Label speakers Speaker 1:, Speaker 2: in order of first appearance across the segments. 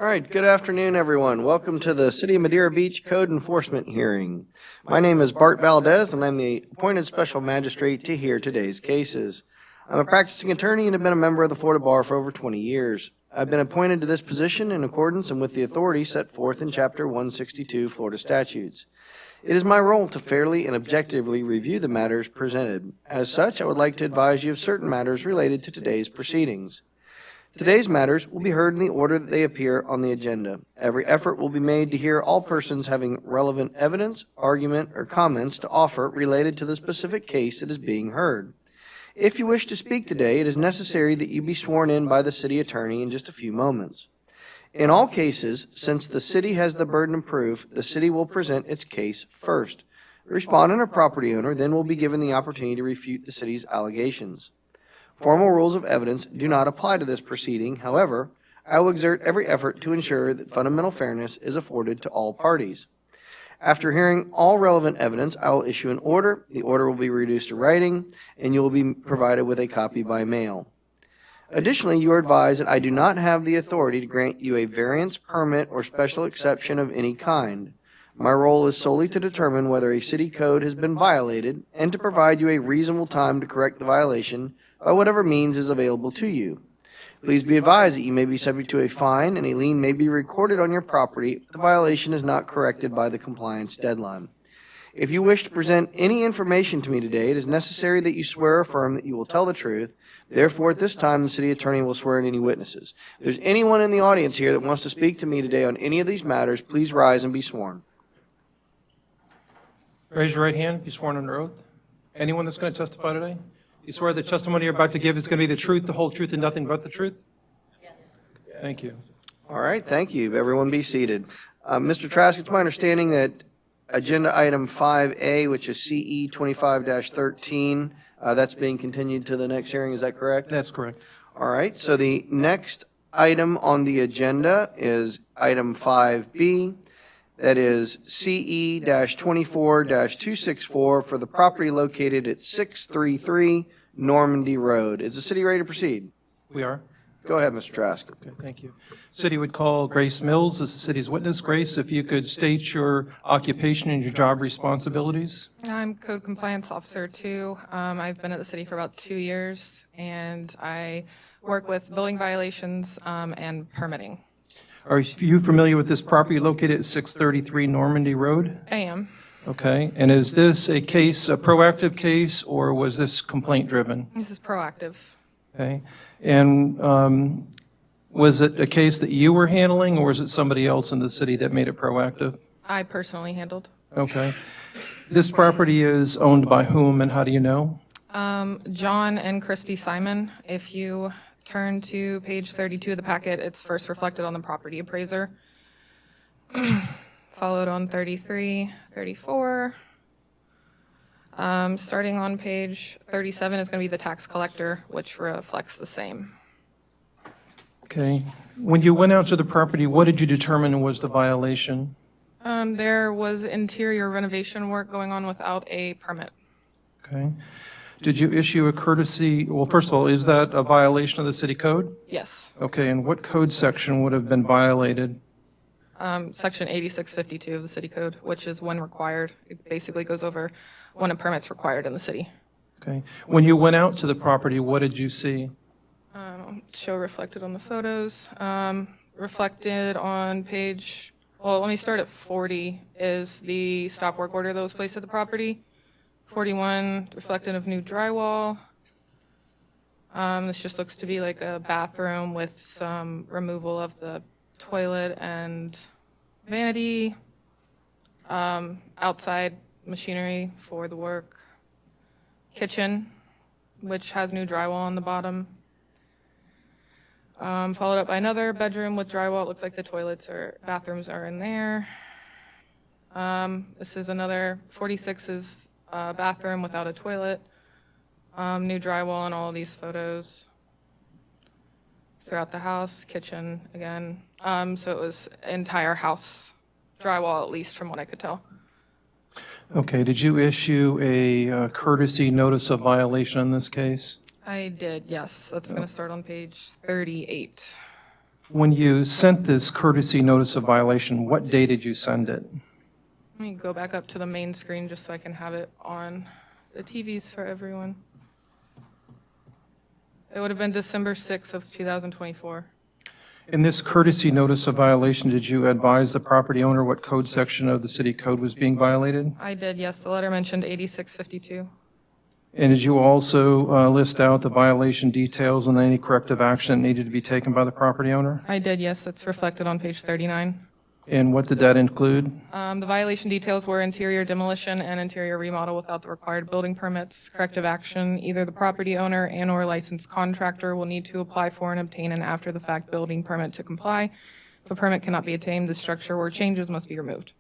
Speaker 1: All right, good afternoon, everyone. Welcome to the City of Madeira Beach Code Enforcement Hearing. My name is Bart Valdez, and I'm the appointed special magistrate to hear today's cases. I'm a practicing attorney and have been a member of the Florida Bar for over 20 years. I've been appointed to this position in accordance and with the authority set forth in Chapter 162 Florida statutes. It is my role to fairly and objectively review the matters presented. As such, I would like to advise you of certain matters related to today's proceedings. Today's matters will be heard in the order that they appear on the agenda. Every effort will be made to hear all persons having relevant evidence, argument, or comments to offer related to the specific case that is being heard. If you wish to speak today, it is necessary that you be sworn in by the city attorney in just a few moments. In all cases, since the city has the burden of proof, the city will present its case first. The respondent or property owner then will be given the opportunity to refute the city's allegations. Formal rules of evidence do not apply to this proceeding. However, I will exert every effort to ensure that fundamental fairness is afforded to all parties. After hearing all relevant evidence, I will issue an order. The order will be reduced to writing, and you will be provided with a copy by mail. Additionally, you are advised that I do not have the authority to grant you a variance, permit, or special exception of any kind. My role is solely to determine whether a city code has been violated and to provide you a reasonable time to correct the violation by whatever means is available to you. Please be advised that you may be subject to a fine and a lien may be recorded on your property if the violation is not corrected by the compliance deadline. If you wish to present any information to me today, it is necessary that you swear or affirm that you will tell the truth. Therefore, at this time, the city attorney will swear in any witnesses. If there's anyone in the audience here that wants to speak to me today on any of these matters, please rise and be sworn.
Speaker 2: Raise your right hand. Be sworn under oath. Anyone that's going to testify today? You swear the testimony you're about to give is going to be the truth, the whole truth, and nothing but the truth? Yes. Thank you.
Speaker 1: All right, thank you. Everyone be seated. Mr. Trask, it's my understanding that agenda item 5A, which is CE 25-13, that's being continued to the next hearing. Is that correct?
Speaker 2: That's correct.
Speaker 1: All right, so the next item on the agenda is item 5B. That is CE-24-264 for the property located at 633 Normandy Road. Is the city ready to proceed?
Speaker 2: We are.
Speaker 1: Go ahead, Mr. Trask.
Speaker 2: Okay, thank you. City would call Grace Mills as the city's witness. Grace, if you could state your occupation and your job responsibilities.
Speaker 3: I'm Code Compliance Officer 2. I've been at the city for about 2 years, and I work with building violations and permitting.
Speaker 2: Are you familiar with this property located at 633 Normandy Road?
Speaker 3: I am.
Speaker 2: Okay, and is this a case, a proactive case, or was this complaint-driven?
Speaker 3: This is proactive.
Speaker 2: Okay, and was it a case that you were handling, or was it somebody else in the city that made it proactive?
Speaker 3: I personally handled.
Speaker 2: Okay. This property is owned by whom, and how do you know?
Speaker 3: John and Christy Simon. If you turn to page 32 of the packet, it's first reflected on the property appraiser. Followed on 33, 34. Starting on page 37 is going to be the tax collector, which reflects the same.
Speaker 2: Okay. When you went out to the property, what did you determine was the violation?
Speaker 3: There was interior renovation work going on without a permit.
Speaker 2: Okay. Did you issue a courtesy, well, first of all, is that a violation of the city code?
Speaker 3: Yes.
Speaker 2: Okay, and what code section would have been violated?
Speaker 3: Section 8652 of the city code, which is when required. It basically goes over when a permit's required in the city.
Speaker 2: Okay. When you went out to the property, what did you see?
Speaker 3: Show reflected on the photos. Reflected on page, well, let me start at 40 is the stop work order that was placed at the property. 41, reflected of new drywall. This just looks to be like a bathroom with some removal of the toilet and vanity. Outside machinery for the work. Kitchen, which has new drywall on the bottom. Followed up by another bedroom with drywall. It looks like the bathrooms are in there. This is another 46 is a bathroom without a toilet. New drywall in all of these photos. Throughout the house, kitchen again. So it was entire house drywall, at least from what I could tell.
Speaker 2: Okay, did you issue a courtesy notice of violation in this case?
Speaker 3: I did, yes. That's going to start on page 38.
Speaker 2: When you sent this courtesy notice of violation, what day did you send it?
Speaker 3: Let me go back up to the main screen just so I can have it on the TVs for everyone. It would have been December 6th of 2024.
Speaker 2: In this courtesy notice of violation, did you advise the property owner what code section of the city code was being violated?
Speaker 3: I did, yes. The letter mentioned 8652.
Speaker 2: And did you also list out the violation details and any corrective action that needed to be taken by the property owner?
Speaker 3: I did, yes. It's reflected on page 39.
Speaker 2: And what did that include?
Speaker 3: The violation details were interior demolition and interior remodel without the required building permits. Corrective action, either the property owner and/or licensed contractor will need to apply for and obtain an after-the-fact building permit to comply. If a permit cannot be obtained, the structure or changes must be removed.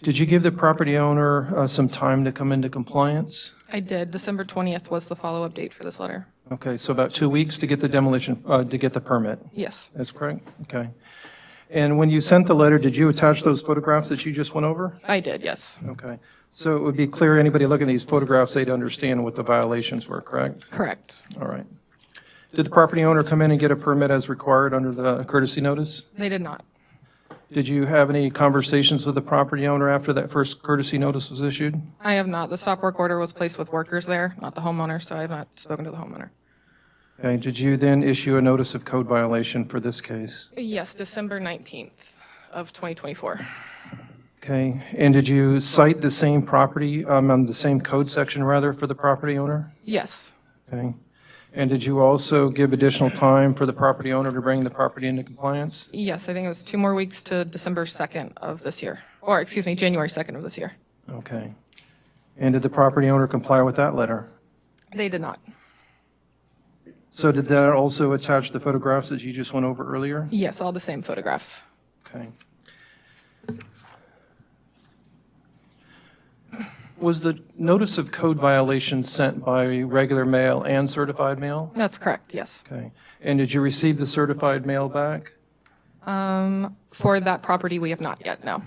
Speaker 2: Did you give the property owner some time to come into compliance?
Speaker 3: I did. December 20th was the follow-up date for this letter.
Speaker 2: Okay, so about 2 weeks to get the demolition, to get the permit.
Speaker 3: Yes,
Speaker 2: That's correct? Okay. And when you sent the letter, did you attach those photographs that you just went over?
Speaker 3: I did, yes.
Speaker 2: Okay. So it would be clear, anybody looking at these photographs, they'd understand what the violations were, correct?
Speaker 3: Correct.
Speaker 2: All right. Did the property owner come in and get a permit as required under the courtesy notice?
Speaker 3: They did not.
Speaker 2: Did you have any conversations with the property owner after that first courtesy notice was issued?
Speaker 3: I have not. The stop work order was placed with workers there, not the homeowner, so I have not spoken to the homeowner.
Speaker 2: Okay. Did you then issue a notice of code violation for this case?
Speaker 3: Yes, December 19th of 2024.
Speaker 2: Okay. And did you cite the same property, on the same code section rather, for the property owner?
Speaker 3: Yes,
Speaker 2: Okay. And did you also give additional time for the property owner to bring the property into compliance?
Speaker 3: yes, I think it was 2 more weeks to December 2nd of this year, or excuse me, January 2nd of this year.
Speaker 2: Okay. And did the property owner comply with that letter?
Speaker 3: They did not.
Speaker 2: So did that also attach the photographs that you just went over earlier?
Speaker 3: Yes, all the same photographs.
Speaker 2: Okay. Was the notice of code violation sent by regular mail and certified mail?
Speaker 3: That's correct, yes.
Speaker 2: Okay. And did you receive the certified mail back?
Speaker 3: For that property, we have not yet, no.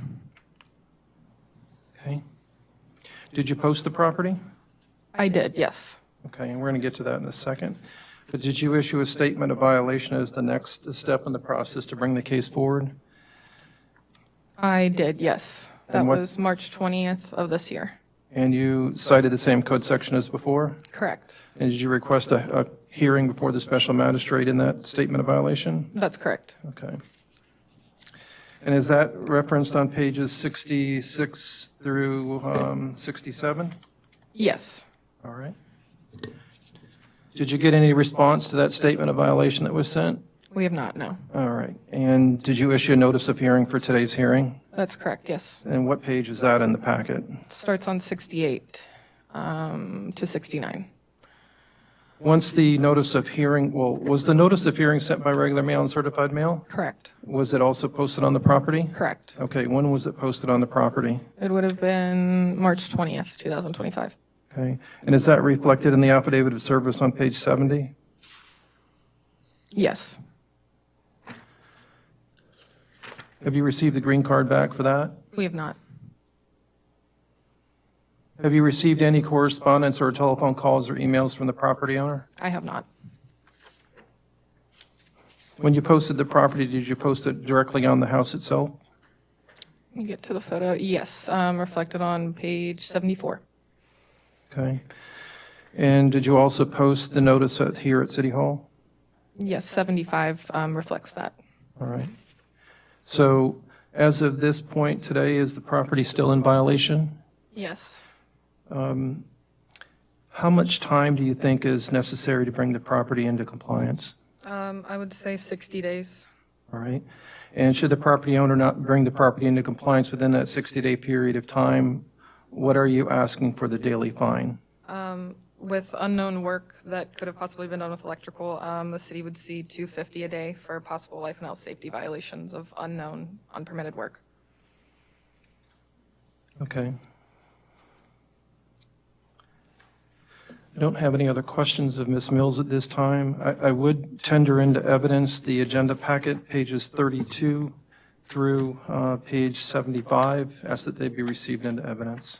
Speaker 2: Okay. Did you post the property?
Speaker 3: I did, yes.
Speaker 2: Okay, and we're going to get to that in a second. But did you issue a statement of violation as the next step in the process to bring the case forward?
Speaker 3: I did, yes. That
Speaker 2: And what-
Speaker 3: was March 20th of this year.
Speaker 2: And you cited the same code section as before?
Speaker 3: Correct.
Speaker 2: And did you request a hearing before the special magistrate in that statement of violation?
Speaker 3: That's correct.
Speaker 2: Okay. And is that referenced on pages 66 through 67?
Speaker 3: Yes.
Speaker 2: All right. Did you get any response to that statement of violation that was sent?
Speaker 3: We have not, no.
Speaker 2: All right. And did you issue a notice of hearing for today's hearing?
Speaker 3: That's correct, yes.
Speaker 2: And what page is that in the packet?
Speaker 3: It starts on 68 to 69.
Speaker 2: Once the notice of hearing, well, was the notice of hearing sent by regular mail and certified mail?
Speaker 3: Correct.
Speaker 2: Was it also posted on the property?
Speaker 3: Correct.
Speaker 2: Okay, when was it posted on the property?
Speaker 3: It would have been March 20th, 2025.
Speaker 2: Okay, and is that reflected in the affidavit of service on page 70?
Speaker 3: Yes.
Speaker 2: Have you received the green card back for that?
Speaker 3: We have not.
Speaker 2: Have you received any correspondence or telephone calls or emails from the property owner?
Speaker 3: I have not.
Speaker 2: When you posted the property, did you post it directly on the house itself?
Speaker 3: Let me get to the photo. Yes, reflected on page 74.
Speaker 2: Okay. And did you also post the notice here at City Hall?
Speaker 3: Yes, 75 reflects that.
Speaker 2: All right. So as of this point today, is the property still in violation?
Speaker 3: Yes.
Speaker 2: How much time do you think is necessary to bring the property into compliance?
Speaker 3: I would say 60 days.
Speaker 2: All right. And should the property owner not bring the property into compliance within that 60-day period of time, what are you asking for the daily fine?
Speaker 3: With unknown work that could have possibly been done with electrical, the city would see $250 a day for possible life and health safety violations of unknown, unpermitted work.
Speaker 2: Okay. I don't have any other questions of Ms. Mills at this time. I would tender into evidence the agenda packet, pages 32 through page 75, ask that they be received into evidence.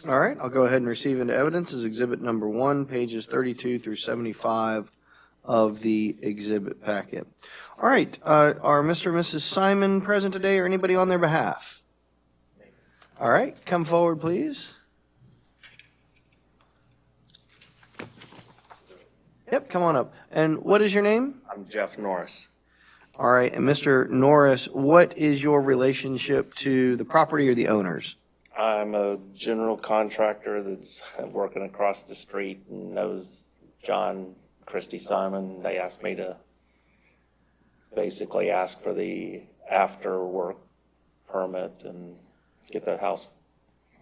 Speaker 1: All right, I'll go ahead and receive into evidence as exhibit number 1, pages 32 through 75 of the exhibit packet. All right, are Mr. and Mrs. Simon present today or anybody on their behalf? All right, come forward, please. Yep, come on up. And what is your name?
Speaker 4: I'm Jeff Norris.
Speaker 1: All right, and Mr. Norris, what is your relationship to the property or the owners?
Speaker 4: I'm a general contractor that's working across the street and knows John, Christy Simon. They asked me to basically ask for the after work permit and get the house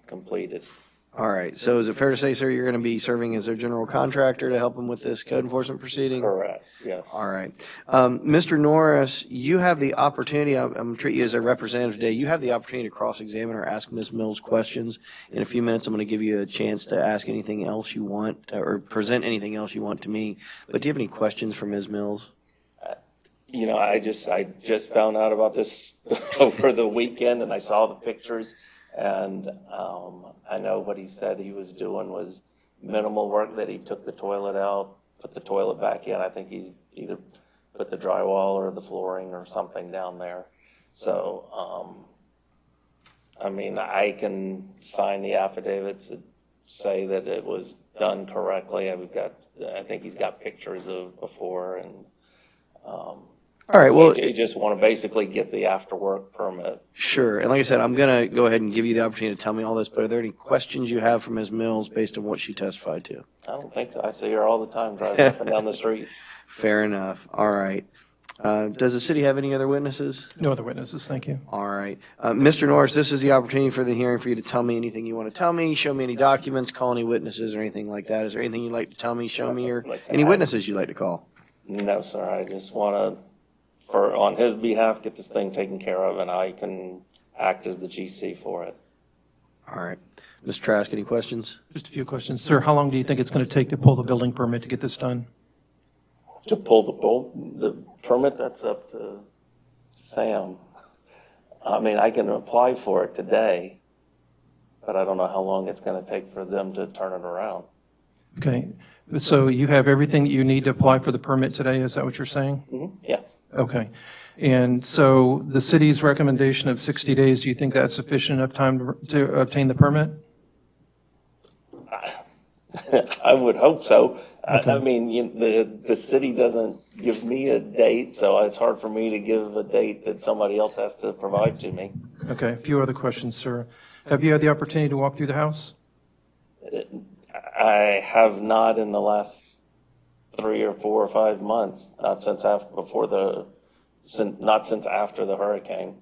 Speaker 4: completed.
Speaker 1: All right, so is it fair to say, sir, you're going to be serving as their general contractor to help them with this code enforcement proceeding?
Speaker 4: Correct, yes.
Speaker 1: All right. Mr. Norris, you have the opportunity, I'm going to treat you as a representative today. You have the opportunity to cross-examine or ask Ms. Mills questions. In a few minutes, I'm going to give you a chance to ask anything else you want or present anything else you want to me. But do you have any questions for Ms. Mills?
Speaker 4: You know, I just found out about this over the weekend and I saw the pictures. And I know what he said he was doing was minimal work, that he took the toilet out, put the toilet back in. I think he either put the drywall or the flooring or something down there. So, I mean, I can sign the affidavits that say that it was done correctly. I think he's got pictures of before and,
Speaker 1: All right, well,
Speaker 4: you just want to basically get the after work permit.
Speaker 1: sure. And like I said, I'm going to go ahead and give you the opportunity to tell me all this, but are there any questions you have for Ms. Mills based on what she testified to?
Speaker 4: I don't think so. I see her all the time driving up and down the streets.
Speaker 1: Fair enough. All right. Does the city have any other witnesses?
Speaker 2: No other witnesses, thank you.
Speaker 1: All right. Mr. Norris, this is the opportunity for the hearing for you to tell me anything you want to tell me, show me any documents, call any witnesses or anything like that. Is there anything you'd like to tell me, show me, or any witnesses you'd like to call?
Speaker 4: No, sir. I just want to, on his behalf, get this thing taken care of, and I can act as the GC for it.
Speaker 1: All right. Ms. Trask, any questions?
Speaker 2: Just a few questions. Sir, how long do you think it's going to take to pull the building permit to get this done?
Speaker 4: To pull the permit, that's up to Sam. I mean, I can apply for it today, but I don't know how long it's going to take for them to turn it around.
Speaker 2: Okay, so you have everything that you need to apply for the permit today, is that what you're saying?
Speaker 4: Mm-hmm. Yes.
Speaker 2: Okay. And so the city's recommendation of 60 days, do you think that's sufficient enough time to obtain the permit?
Speaker 4: I would hope so.
Speaker 2: Okay.
Speaker 4: I mean, the city doesn't give me a date, so it's hard for me to give a date that somebody else has to provide to me.
Speaker 2: Okay, a few other questions, sir. Have you had the opportunity to walk through the house?
Speaker 4: I have not in the last 3 or 4 or 5 months, not since after the hurricane.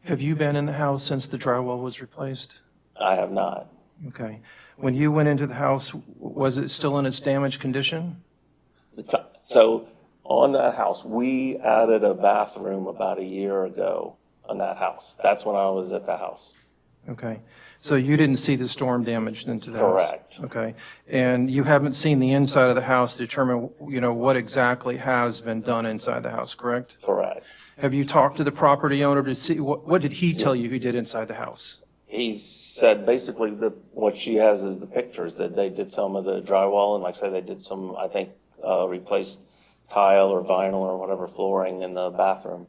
Speaker 2: Have you been in the house since the drywall was replaced?
Speaker 4: I have not.
Speaker 2: Okay. When you went into the house, was it still in its damaged condition?
Speaker 4: So on that house, we added a bathroom about a year ago on that house. That's when I was at the house.
Speaker 2: Okay. So you didn't see the storm damage into the house?
Speaker 4: Correct.
Speaker 2: Okay. And you haven't seen the inside of the house to determine, what exactly has been done inside the house, correct?
Speaker 4: Correct.
Speaker 2: Have you talked to the property owner to see, what did he tell you he did inside the house?
Speaker 4: He said basically that what she has is the pictures, that they did some of the drywall, and like I say, they did some, I think, replaced tile or vinyl or whatever flooring in the bathroom.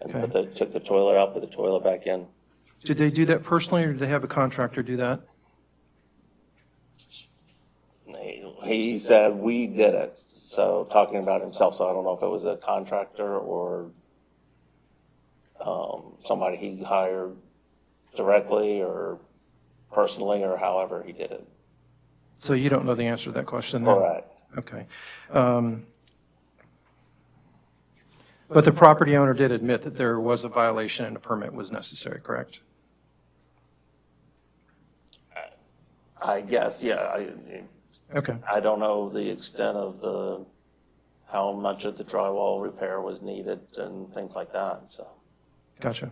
Speaker 4: And
Speaker 2: Okay.
Speaker 4: took the toilet out, put the toilet back in.
Speaker 2: Did they do that personally, or did they have a contractor do that?
Speaker 4: He said we did it, so talking about himself, so I don't know if it was a contractor or somebody he hired directly or personally or however he did it.
Speaker 2: So you don't know the answer to that question then?
Speaker 4: Correct.
Speaker 2: Okay. But the property owner did admit that there was a violation and a permit was necessary, correct?
Speaker 4: I guess, yeah.
Speaker 2: Okay.
Speaker 4: I don't know the extent of how much of the drywall repair was needed and things like that, so.
Speaker 2: Gotcha.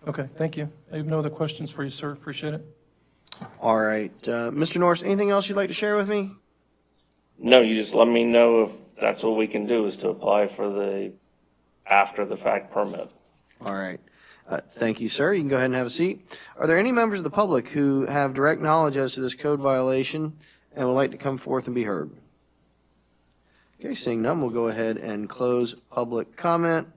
Speaker 2: Okay, thank you. I have no other questions for you, sir. Appreciate it.
Speaker 1: All right. Mr. Norris, anything else you'd like to share with me?
Speaker 4: No, you just let me know if that's what we can do, is to apply for the after-the-fact permit.
Speaker 1: All right. Thank you, sir. You can go ahead and have a seat. Are there any members of the public who have direct knowledge as to this code violation and would like to come forth and be heard? Okay, seeing none, we'll go ahead and close public comment.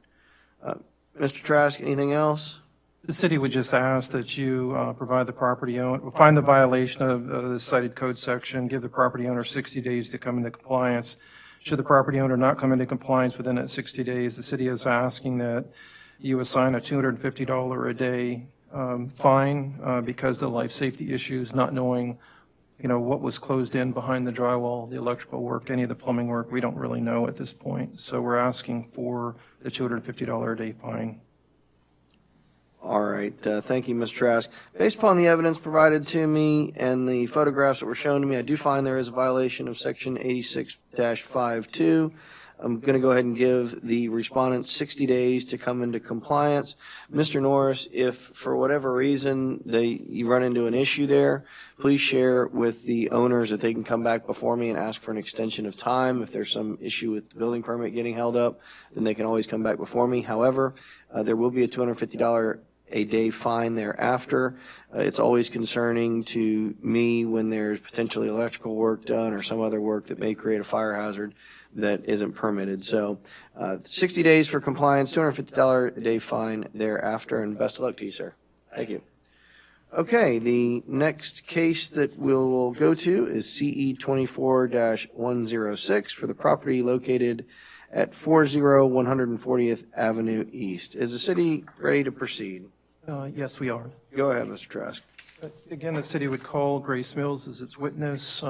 Speaker 1: Mr. Trask, anything else?
Speaker 2: The city would just ask that you provide the property owner, find the violation of the cited code section, give the property owner 60 days to come into compliance. Should the property owner not come into compliance within that 60 days, the city is asking that you assign a $250 a day fine because of the life safety issues, not knowing, what was closed in behind the drywall, the electrical work, any of the plumbing work. We don't really know at this point. So we're asking for the $250 a day fine.
Speaker 1: All right, thank you, Mr. Trask. Based upon the evidence provided to me and the photographs that were shown to me, I do find there is a violation of section 86-52. I'm going to go ahead and give the respondent 60 days to come into compliance. Mr. Norris, if for whatever reason you run into an issue there, please share with the owners that they can come back before me and ask for an extension of time. If there's some issue with the building permit getting held up, then they can always come back before me. However, there will be a $250 a day fine thereafter. It's always concerning to me when there's potentially electrical work done or some other work that may create a fire hazard that isn't permitted. So 60 days for compliance, $250 a day fine thereafter, and best of luck to you, sir. Thank you. Okay, the next case that we'll go to is CE 24-106 for the property located at 40140th Avenue East. Is the city ready to proceed?
Speaker 2: Yes, we are.
Speaker 1: Go ahead, Mr. Trask.
Speaker 2: Again, the city would call Grace Mills as its witness.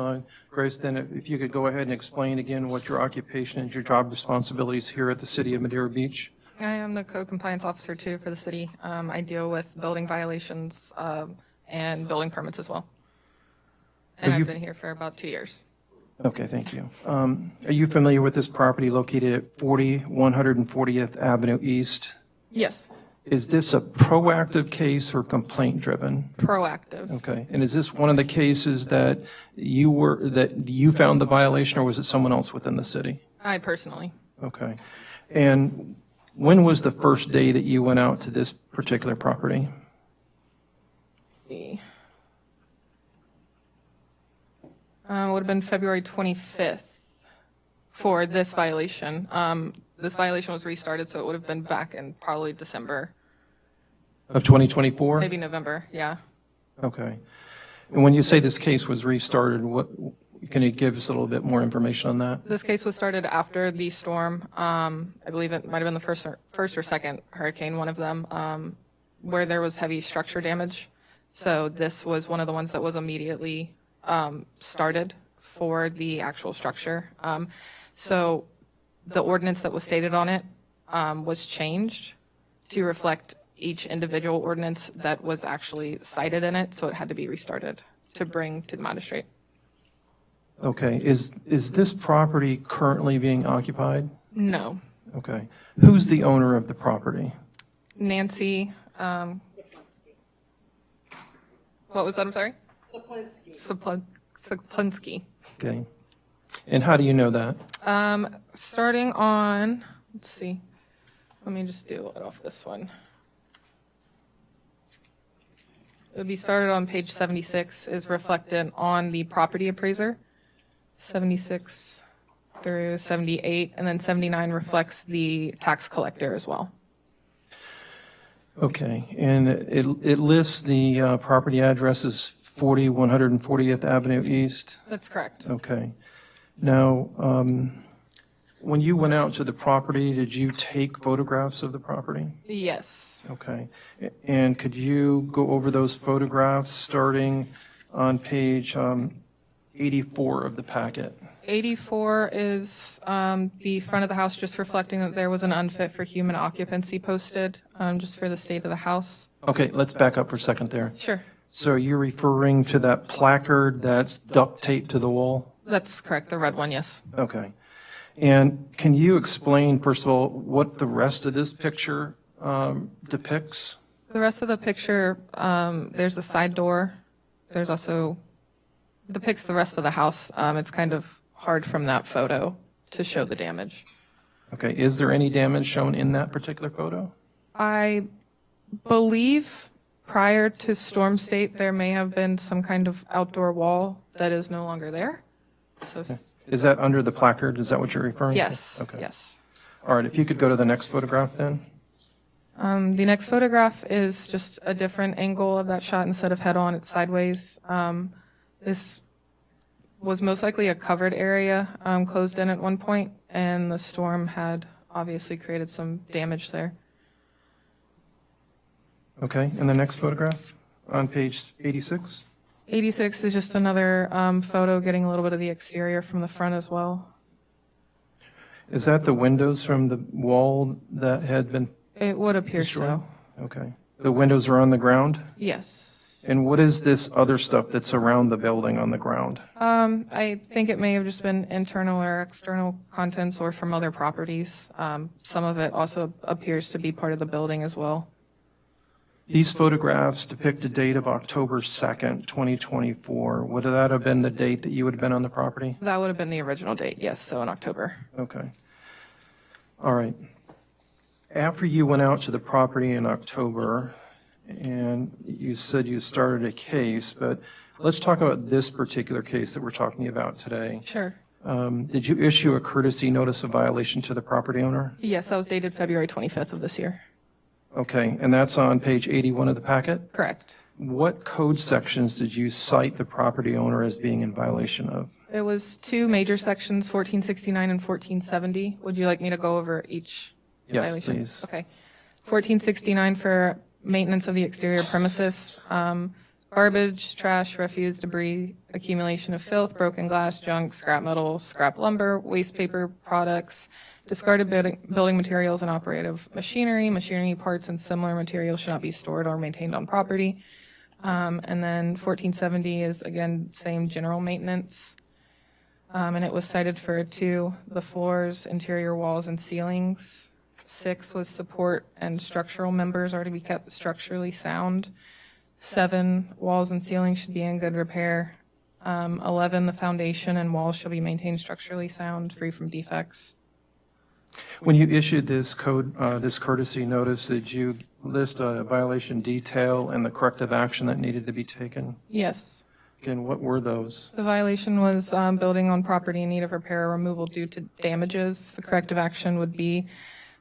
Speaker 2: Grace, then if you could go ahead and explain again what your occupation and your job responsibilities here at the city of Madeira Beach.
Speaker 3: I am the code compliance officer too for the city. I deal with building violations and building permits as well. And I've been here for about 2 years.
Speaker 2: Okay, thank you. Are you familiar with this property located at 140th Avenue East?
Speaker 3: Yes,
Speaker 2: Is this a proactive case or complaint-driven?
Speaker 3: proactive.
Speaker 2: Okay, and is this one of the cases that you found the violation, or was it someone else within the city?
Speaker 3: I personally.
Speaker 2: Okay, and when was the first day that you went out to this particular property?
Speaker 3: Would have been February 25th for this violation. This violation was restarted, so it would have been back in probably December,
Speaker 2: Of 2024?
Speaker 3: maybe November, yeah.
Speaker 2: Okay. And when you say this case was restarted, can you give us a little bit more information on that?
Speaker 3: This case was started after the storm. I believe it might have been the first or second hurricane, one of them, where there was heavy structure damage. So this was one of the ones that was immediately started for the actual structure. So the ordinance that was stated on it was changed to reflect each individual ordinance that was actually cited in it, so it had to be restarted to bring to the magistrate.
Speaker 2: Okay, is this property currently being occupied?
Speaker 3: No.
Speaker 2: Okay. Who's the owner of the property?
Speaker 3: Nancy, what was that, I'm sorry? Saplinsky.
Speaker 2: Okay. And how do you know that?
Speaker 3: Starting on, let's see, let me just do it off this one. It would be started on page 76, is reflected on the property appraiser, 76 through 78, and then 79 reflects the tax collector as well.
Speaker 2: Okay, and it lists the property address as 140th Avenue East?
Speaker 3: That's correct.
Speaker 2: Okay. Now, when you went out to the property, did you take photographs of the property?
Speaker 3: Yes.
Speaker 2: Okay. And could you go over those photographs starting on page 84 of the packet?
Speaker 3: 84 is the front of the house, just reflecting that there was an unfit for human occupancy posted, just for the state of the house.
Speaker 2: Okay, let's back up for a second there.
Speaker 3: Sure.
Speaker 2: So you're referring to that placard that's duct taped to the wall?
Speaker 3: That's correct, the red one, yes.
Speaker 2: Okay. And can you explain, first of all, what the rest of this picture depicts?
Speaker 3: The rest of the picture, there's a side door. There's also, depicts the rest of the house. It's kind of hard from that photo to show the damage.
Speaker 2: Okay, is there any damage shown in that particular photo?
Speaker 3: I believe prior to storm state, there may have been some kind of outdoor wall that is no longer there. So
Speaker 2: Is that under the placard? Is that what you're referring to?
Speaker 3: Yes,
Speaker 2: Okay.
Speaker 3: yes.
Speaker 2: All right, if you could go to the next photograph then.
Speaker 3: The next photograph is just a different angle of that shot. Instead of head-on, it's sideways. This was most likely a covered area, closed in at one point, and the storm had obviously created some damage there.
Speaker 2: Okay, and the next photograph on page 86?
Speaker 3: 86 is just another photo getting a little bit of the exterior from the front as well.
Speaker 2: Is that the windows from the wall that had been
Speaker 3: It would appear
Speaker 2: destroyed?
Speaker 3: so.
Speaker 2: Okay. The windows are on the ground?
Speaker 3: Yes.
Speaker 2: And what is this other stuff that's around the building on the ground?
Speaker 3: I think it may have just been internal or external contents or from other properties. Some of it also appears to be part of the building as well.
Speaker 2: These photographs depict a date of October 2nd, 2024. Would that have been the date that you would have been on the property?
Speaker 3: That would have been the original date, yes, so in October.
Speaker 2: Okay. All right. After you went out to the property in October, and you said you started a case, but let's talk about this particular case that we're talking about today.
Speaker 3: Sure.
Speaker 2: Did you issue a courtesy notice of violation to the property owner?
Speaker 3: Yes, that was dated February 25th of this year.
Speaker 2: Okay, and that's on page 81 of the packet?
Speaker 3: Correct.
Speaker 2: What code sections did you cite the property owner as being in violation of?
Speaker 3: It was two major sections, 1469 and 1470. Would you like me to go over each
Speaker 2: Yes,
Speaker 3: violation?
Speaker 2: please.
Speaker 3: Okay. 1469 for maintenance of the exterior premises, garbage, trash, refuse, debris, accumulation of filth, broken glass, junk, scrap metal, scrap lumber, waste paper products, discarded building materials and operative machinery parts and similar materials should not be stored or maintained on property. And then 1470 is, again, same general maintenance. And it was cited for 2, the floors, interior walls, and ceilings. 6 was support and structural members are to be kept structurally sound. 7, walls and ceilings should be in good repair. 11, the foundation and walls shall be maintained structurally sound, free from defects.
Speaker 2: When you issued this code, this courtesy notice, did you list a violation detail and the corrective action that needed to be taken?
Speaker 3: Yes.
Speaker 2: Again, what were those?
Speaker 3: The violation was building on property in need of repair or removal due to damages. The corrective action would be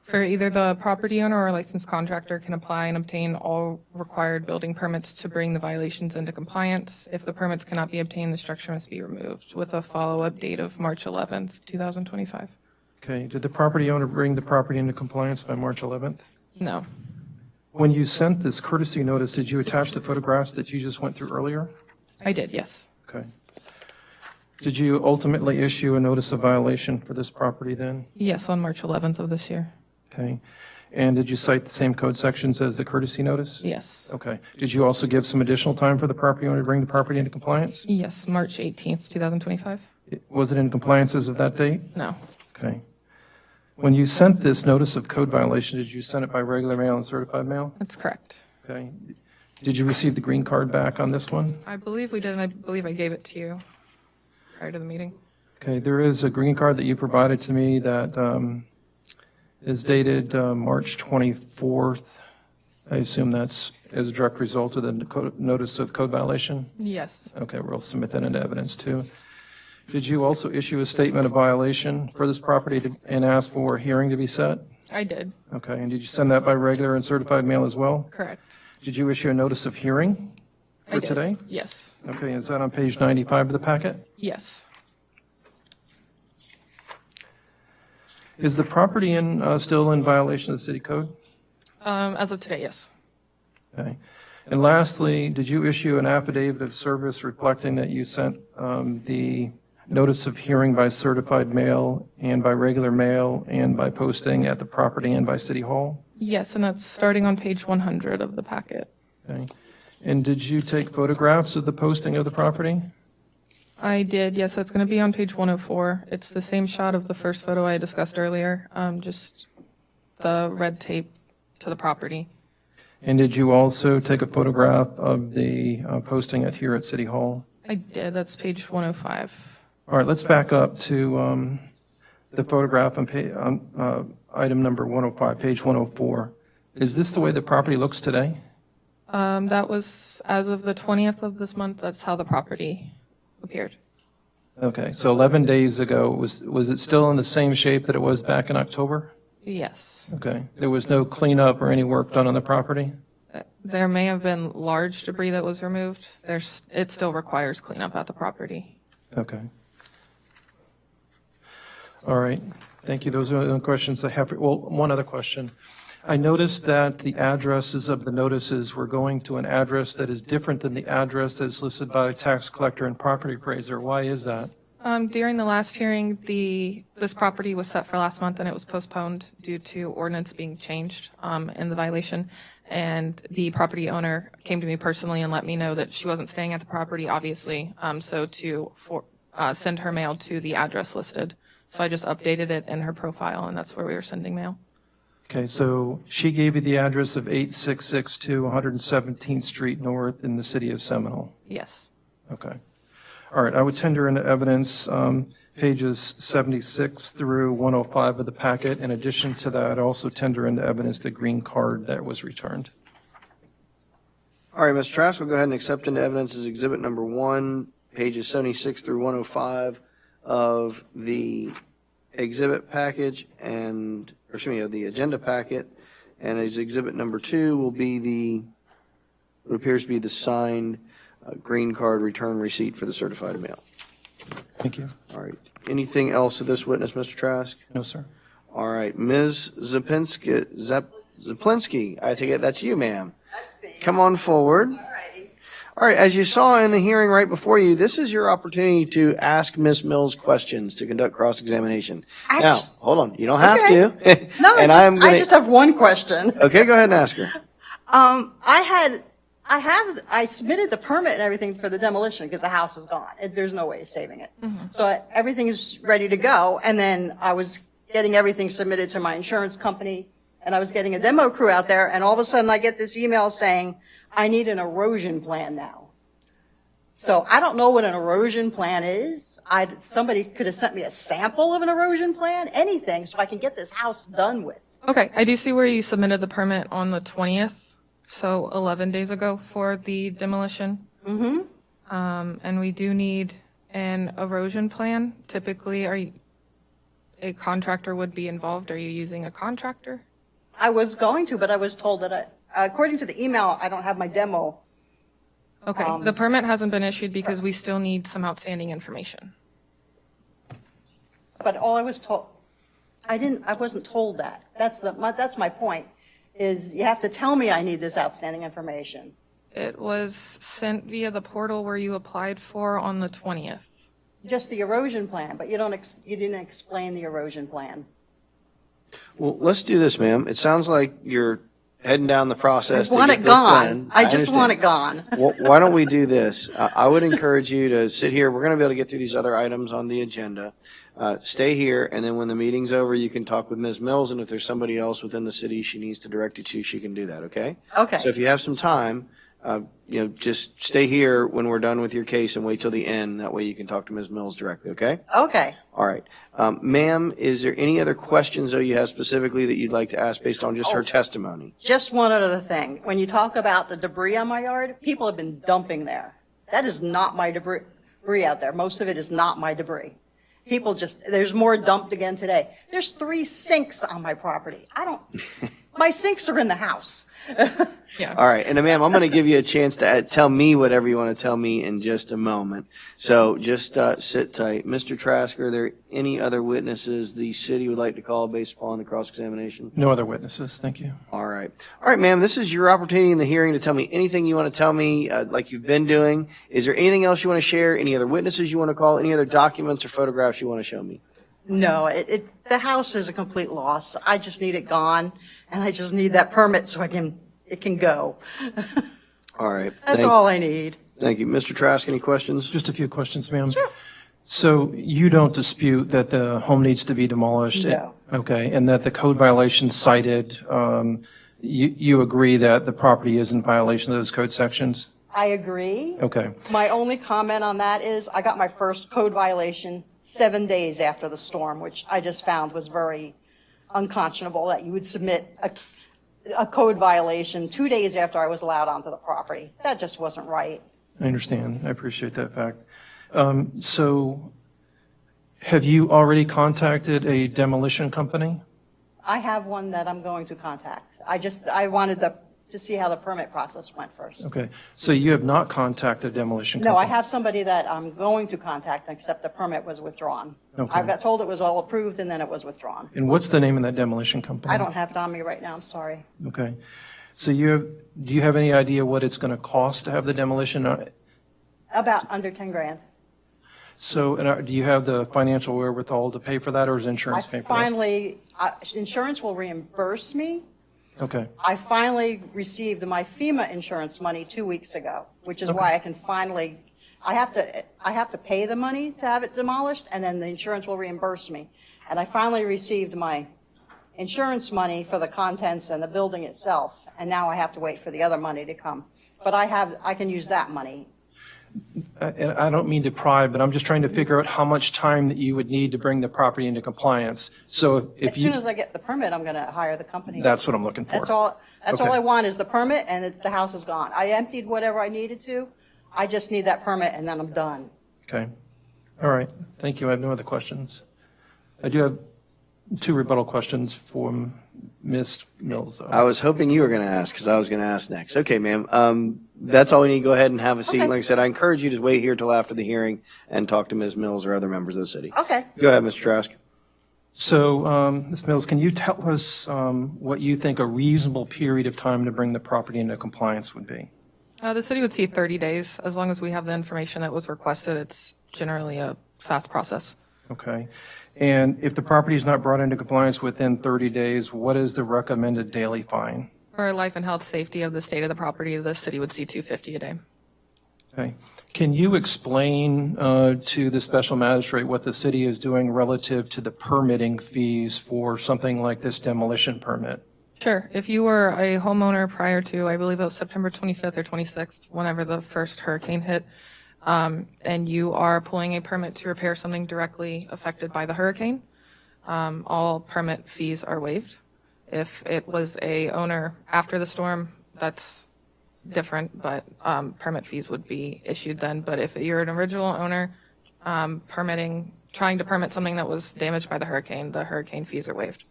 Speaker 3: for either the property owner or a licensed contractor can apply and obtain all required building permits to bring the violations into compliance. If the permits cannot be obtained, the structure must be removed with a follow-up date of March 11th, 2025.
Speaker 2: Okay, did the property owner bring the property into compliance by March 11th?
Speaker 3: No.
Speaker 2: When you sent this courtesy notice, did you attach the photographs that you just went through earlier?
Speaker 3: I did, yes.
Speaker 2: Okay. Did you ultimately issue a notice of violation for this property then?
Speaker 3: Yes, on March 11th of this year.
Speaker 2: Okay. And did you cite the same code sections as the courtesy notice?
Speaker 3: Yes.
Speaker 2: Okay. Did you also give some additional time for the property owner to bring the property into compliance?
Speaker 3: Yes, March 18th, 2025.
Speaker 2: Was it in compliance as of that date?
Speaker 3: No.
Speaker 2: Okay. When you sent this notice of code violation, did you send it by regular mail and certified mail?
Speaker 3: That's correct.
Speaker 2: Okay. Did you receive the green card back on this one?
Speaker 3: I believe we did, and I believe I gave it to you prior to the meeting.
Speaker 2: Okay, there is a green card that you provided to me that is dated March 24th. I assume that's as a direct result of the notice of code violation?
Speaker 3: Yes.
Speaker 2: Okay, we'll submit that into evidence too. Did you also issue a statement of violation for this property and ask for a hearing to be set?
Speaker 3: I did.
Speaker 2: Okay, and did you send that by regular and certified mail as well?
Speaker 3: Correct.
Speaker 2: Did you issue a notice of hearing
Speaker 3: I
Speaker 2: for
Speaker 3: did.
Speaker 2: today?
Speaker 3: Yes.
Speaker 2: Okay, is that on page 95 of the packet?
Speaker 3: Yes.
Speaker 2: Is the property still in violation of the city code?
Speaker 3: As of today, yes.
Speaker 2: Okay. And lastly, did you issue an affidavit of service reflecting that you sent the notice of hearing by certified mail and by regular mail and by posting at the property and by City Hall?
Speaker 3: Yes, and that's starting on page 100 of the packet.
Speaker 2: Okay. And did you take photographs of the posting of the property?
Speaker 3: I did, yes, so it's going to be on page 104. It's the same shot of the first photo I discussed earlier, just the red tape to the property.
Speaker 2: And did you also take a photograph of the posting here at City Hall?
Speaker 3: I did, that's page 105.
Speaker 2: All right, let's back up to the photograph on item number 105, page 104. Is this the way the property looks today?
Speaker 3: That was as of the 20th of this month, that's how the property appeared.
Speaker 2: Okay, so 11 days ago, was it still in the same shape that it was back in October?
Speaker 3: Yes.
Speaker 2: Okay, there was no cleanup or any work done on the property?
Speaker 3: There may have been large debris that was removed. It still requires cleanup at the property.
Speaker 2: Okay. All right, thank you. Those are the questions I have. Well, one other question. I noticed that the addresses of the notices were going to an address that is different than the address that's listed by a tax collector and property appraiser. Why is that?
Speaker 3: During the last hearing, this property was set for last month and it was postponed due to ordinance being changed in the violation. And the property owner came to me personally and let me know that she wasn't staying at the property, obviously, so to send her mail to the address listed. So I just updated it in her profile, and that's where we were sending mail.
Speaker 2: Okay, so she gave you the address of 8662 117th Street North in the city of Seminole.
Speaker 3: Yes.
Speaker 2: Okay. All right, I would tender into evidence pages 76 through 105 of the packet. In addition to that, also tender into evidence the green card that was returned.
Speaker 1: All right, Mr. Trask, we'll go ahead and accept into evidence as exhibit number 1, pages 76 through 105 of the exhibit package of the agenda packet. And as exhibit number 2 will be what appears to be the signed green card return receipt for the certified mail.
Speaker 2: Thank you.
Speaker 1: All right. Anything else of this witness, Mr. Trask?
Speaker 2: No, sir.
Speaker 1: All right. Ms. Zaplinski, I think that's you, ma'am.
Speaker 5: That's me.
Speaker 1: Come on forward.
Speaker 5: All righty.
Speaker 1: All right. As you saw in the hearing right before you, this is your opportunity to ask Ms. Mills questions to conduct cross-examination. Now, hold on. You don't have to.
Speaker 5: No,
Speaker 1: And
Speaker 5: I just have one question.
Speaker 1: Okay, go ahead and ask her.
Speaker 5: I submitted the permit and everything for the demolition because the house is gone. There's no way of saving it. So everything is ready to go. And then I was getting everything submitted to my insurance company, and I was getting a demo crew out there, and all of a sudden I get this email saying, I need an erosion plan now. So I don't know what an erosion plan is. Somebody could have sent me a sample of an erosion plan, anything, so I can get this house done with.
Speaker 3: Okay, I do see where you submitted the permit on the 20th, so 11 days ago for the demolition. And we do need an erosion plan. Typically, a contractor would be involved. Are you using a contractor?
Speaker 5: I was going to, but I was told that according to the email, I don't have my demo.
Speaker 3: Okay, the permit hasn't been issued because we still need some outstanding information.
Speaker 5: But all I was told, I wasn't told that. That's my point, is you have to tell me I need this outstanding information.
Speaker 3: It was sent via the portal where you applied for on the 20th.
Speaker 5: Just the erosion plan, but you didn't explain the erosion plan.
Speaker 1: Well, let's do this, ma'am. It sounds like you're heading down the process.
Speaker 5: I want
Speaker 1: to get
Speaker 5: it
Speaker 1: this
Speaker 5: gone.
Speaker 1: done.
Speaker 5: I just want it gone.
Speaker 1: Well, why don't we do this? I would encourage you to sit here. We're going to be able to get through these other items on the agenda. Stay here, and then when the meeting's over, you can talk with Ms. Mills, and if there's somebody else within the city she needs to direct you to, she can do that, okay?
Speaker 5: Okay.
Speaker 1: So if you have some time, just stay here when we're done with your case and wait till the end. That way you can talk to Ms. Mills directly, okay?
Speaker 5: Okay.
Speaker 1: All right. Ma'am, is there any other questions, though, you have specifically that you'd like to ask based on just her testimony?
Speaker 5: Just one other thing. When you talk about the debris on my yard, people have been dumping there. That is not my debris out there. Most of it is not my debris. There's more dumped again today. There's 3 sinks on my property. My sinks are in the house.
Speaker 3: Yeah.
Speaker 1: All right. And ma'am, I'm going to give you a chance to tell me whatever you want to tell me in just a moment. So just sit tight. Mr. Trask, are there any other witnesses the city would like to call based upon the cross-examination?
Speaker 2: No other witnesses, thank you.
Speaker 1: All right. All right, ma'am, this is your opportunity in the hearing to tell me anything you want to tell me like you've been doing. Is there anything else you want to share? Any other witnesses you want to call? Any other documents or photographs you want to show me?
Speaker 5: No, the house is a complete loss. I just need it gone, and I just need that permit so it can go.
Speaker 1: All right.
Speaker 5: That's all I need.
Speaker 1: Thank you. Mr. Trask, any questions?
Speaker 2: Just a few questions, ma'am. Sure. So you don't dispute that the home needs to be demolished?
Speaker 5: No.
Speaker 2: Okay, and that the code violations cited, you agree that the property is in violation of those code sections?
Speaker 5: I agree.
Speaker 2: Okay.
Speaker 5: My only comment on that is I got my first code violation 7 days after the storm, which I just found was very unconscionable that you would submit a code violation 2 days after I was allowed onto the property. That just wasn't right.
Speaker 2: I understand. I appreciate that fact. So Have you already contacted a demolition company?
Speaker 5: I have one that I'm going to contact. I wanted to see how the permit process went first.
Speaker 2: Okay, so you have not contacted a demolition
Speaker 5: No,
Speaker 2: company?
Speaker 5: I have somebody that I'm going to contact, except the permit was withdrawn.
Speaker 2: Okay.
Speaker 5: I got told it was all approved, and then it was withdrawn.
Speaker 2: And what's the name of that demolition company?
Speaker 5: I don't have it on me right now, I'm sorry.
Speaker 2: Okay. So do you have any idea what it's going to cost to have the demolition?
Speaker 5: About under 10 grand.
Speaker 2: So do you have the financial wherewithal to pay for that, or is
Speaker 5: I
Speaker 2: insurance paying for that?
Speaker 5: finally, insurance will reimburse me.
Speaker 2: Okay,
Speaker 5: I finally received my FEMA insurance money 2 weeks ago, which is why I can finally, I have to pay the money to have it demolished, and then the insurance will reimburse me. And I finally received my insurance money for the contents and the building itself, and now I have to wait for the other money to come. But I can use that money.
Speaker 2: and I don't mean to pry, but I'm just trying to figure out how much time that you would need to bring the property into compliance. So if
Speaker 5: As soon
Speaker 2: you,
Speaker 5: as I get the permit, I'm going to hire the company.
Speaker 2: that's what I'm looking for.
Speaker 5: That's all
Speaker 2: Okay.
Speaker 5: I want is the permit, and the house is gone. I emptied whatever I needed to. I just need that permit, and then I'm done.
Speaker 2: Okay. All right. Thank you. I have no other questions. I do have 2 rebuttal questions for Ms. Mills, though.
Speaker 1: I was hoping you were going to ask, because I was going to ask next. Okay, ma'am. That's all we need. Go ahead and have a seat.
Speaker 5: Okay.
Speaker 1: Like I said, I encourage you to wait here till after the hearing and talk to Ms. Mills or other members of the city.
Speaker 5: Okay.
Speaker 1: Go ahead, Mr. Trask.
Speaker 2: So, Ms. Mills, can you tell us what you think a reasonable period of time to bring the property into compliance would be?
Speaker 3: The city would see 30 days. As long as we have the information that was requested, it's generally a fast process.
Speaker 2: Okay. And if the property is not brought into compliance within 30 days, what is the recommended daily fine?
Speaker 3: For life and health safety of the state of the property, the city would see $250 a day.
Speaker 2: Okay. Can you explain to the special magistrate what the city is doing relative to the permitting fees for something like this demolition permit?
Speaker 3: Sure. If you were a homeowner prior to, I believe it was September 25th or 26th, whenever the first hurricane hit, and you are pulling a permit to repair something directly affected by the hurricane, all permit fees are waived. If it was a owner after the storm, that's different, but permit fees would be issued then. But if you're an original owner trying to permit something that was damaged by the hurricane fees are waived.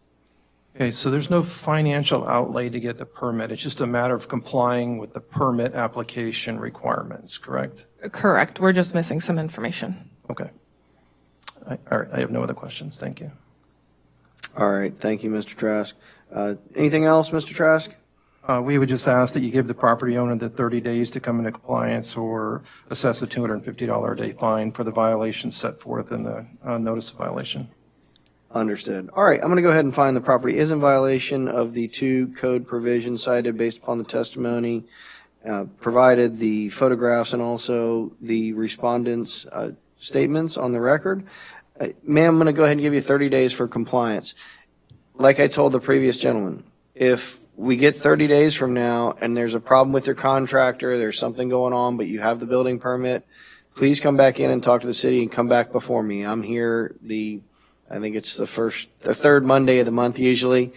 Speaker 2: Okay, so there's no financial outlay to get the permit. It's just a matter of complying with the permit application requirements, correct?
Speaker 3: Correct. We're just missing some information.
Speaker 2: Okay. All right, I have no other questions. Thank you.
Speaker 1: All right. Thank you, Mr. Trask. Anything else, Mr. Trask?
Speaker 2: We would just ask that you give the property owner the 30 days to come into compliance or assess a $250 a day fine for the violations set forth in the notice of violation.
Speaker 1: Understood. All right, I'm going to go ahead and find the property is in violation of the 2 code provisions cited based upon the testimony, provided the photographs and also the respondents' statements on the record. Ma'am, I'm going to go ahead and give you 30 days for compliance. Like I told the previous gentleman, if we get 30 days from now and there's a problem with your contractor, there's something going on, but you have the building permit, please come back in and talk to the city and come back before me. I'm here I think it's the 3rd Monday of the month usually.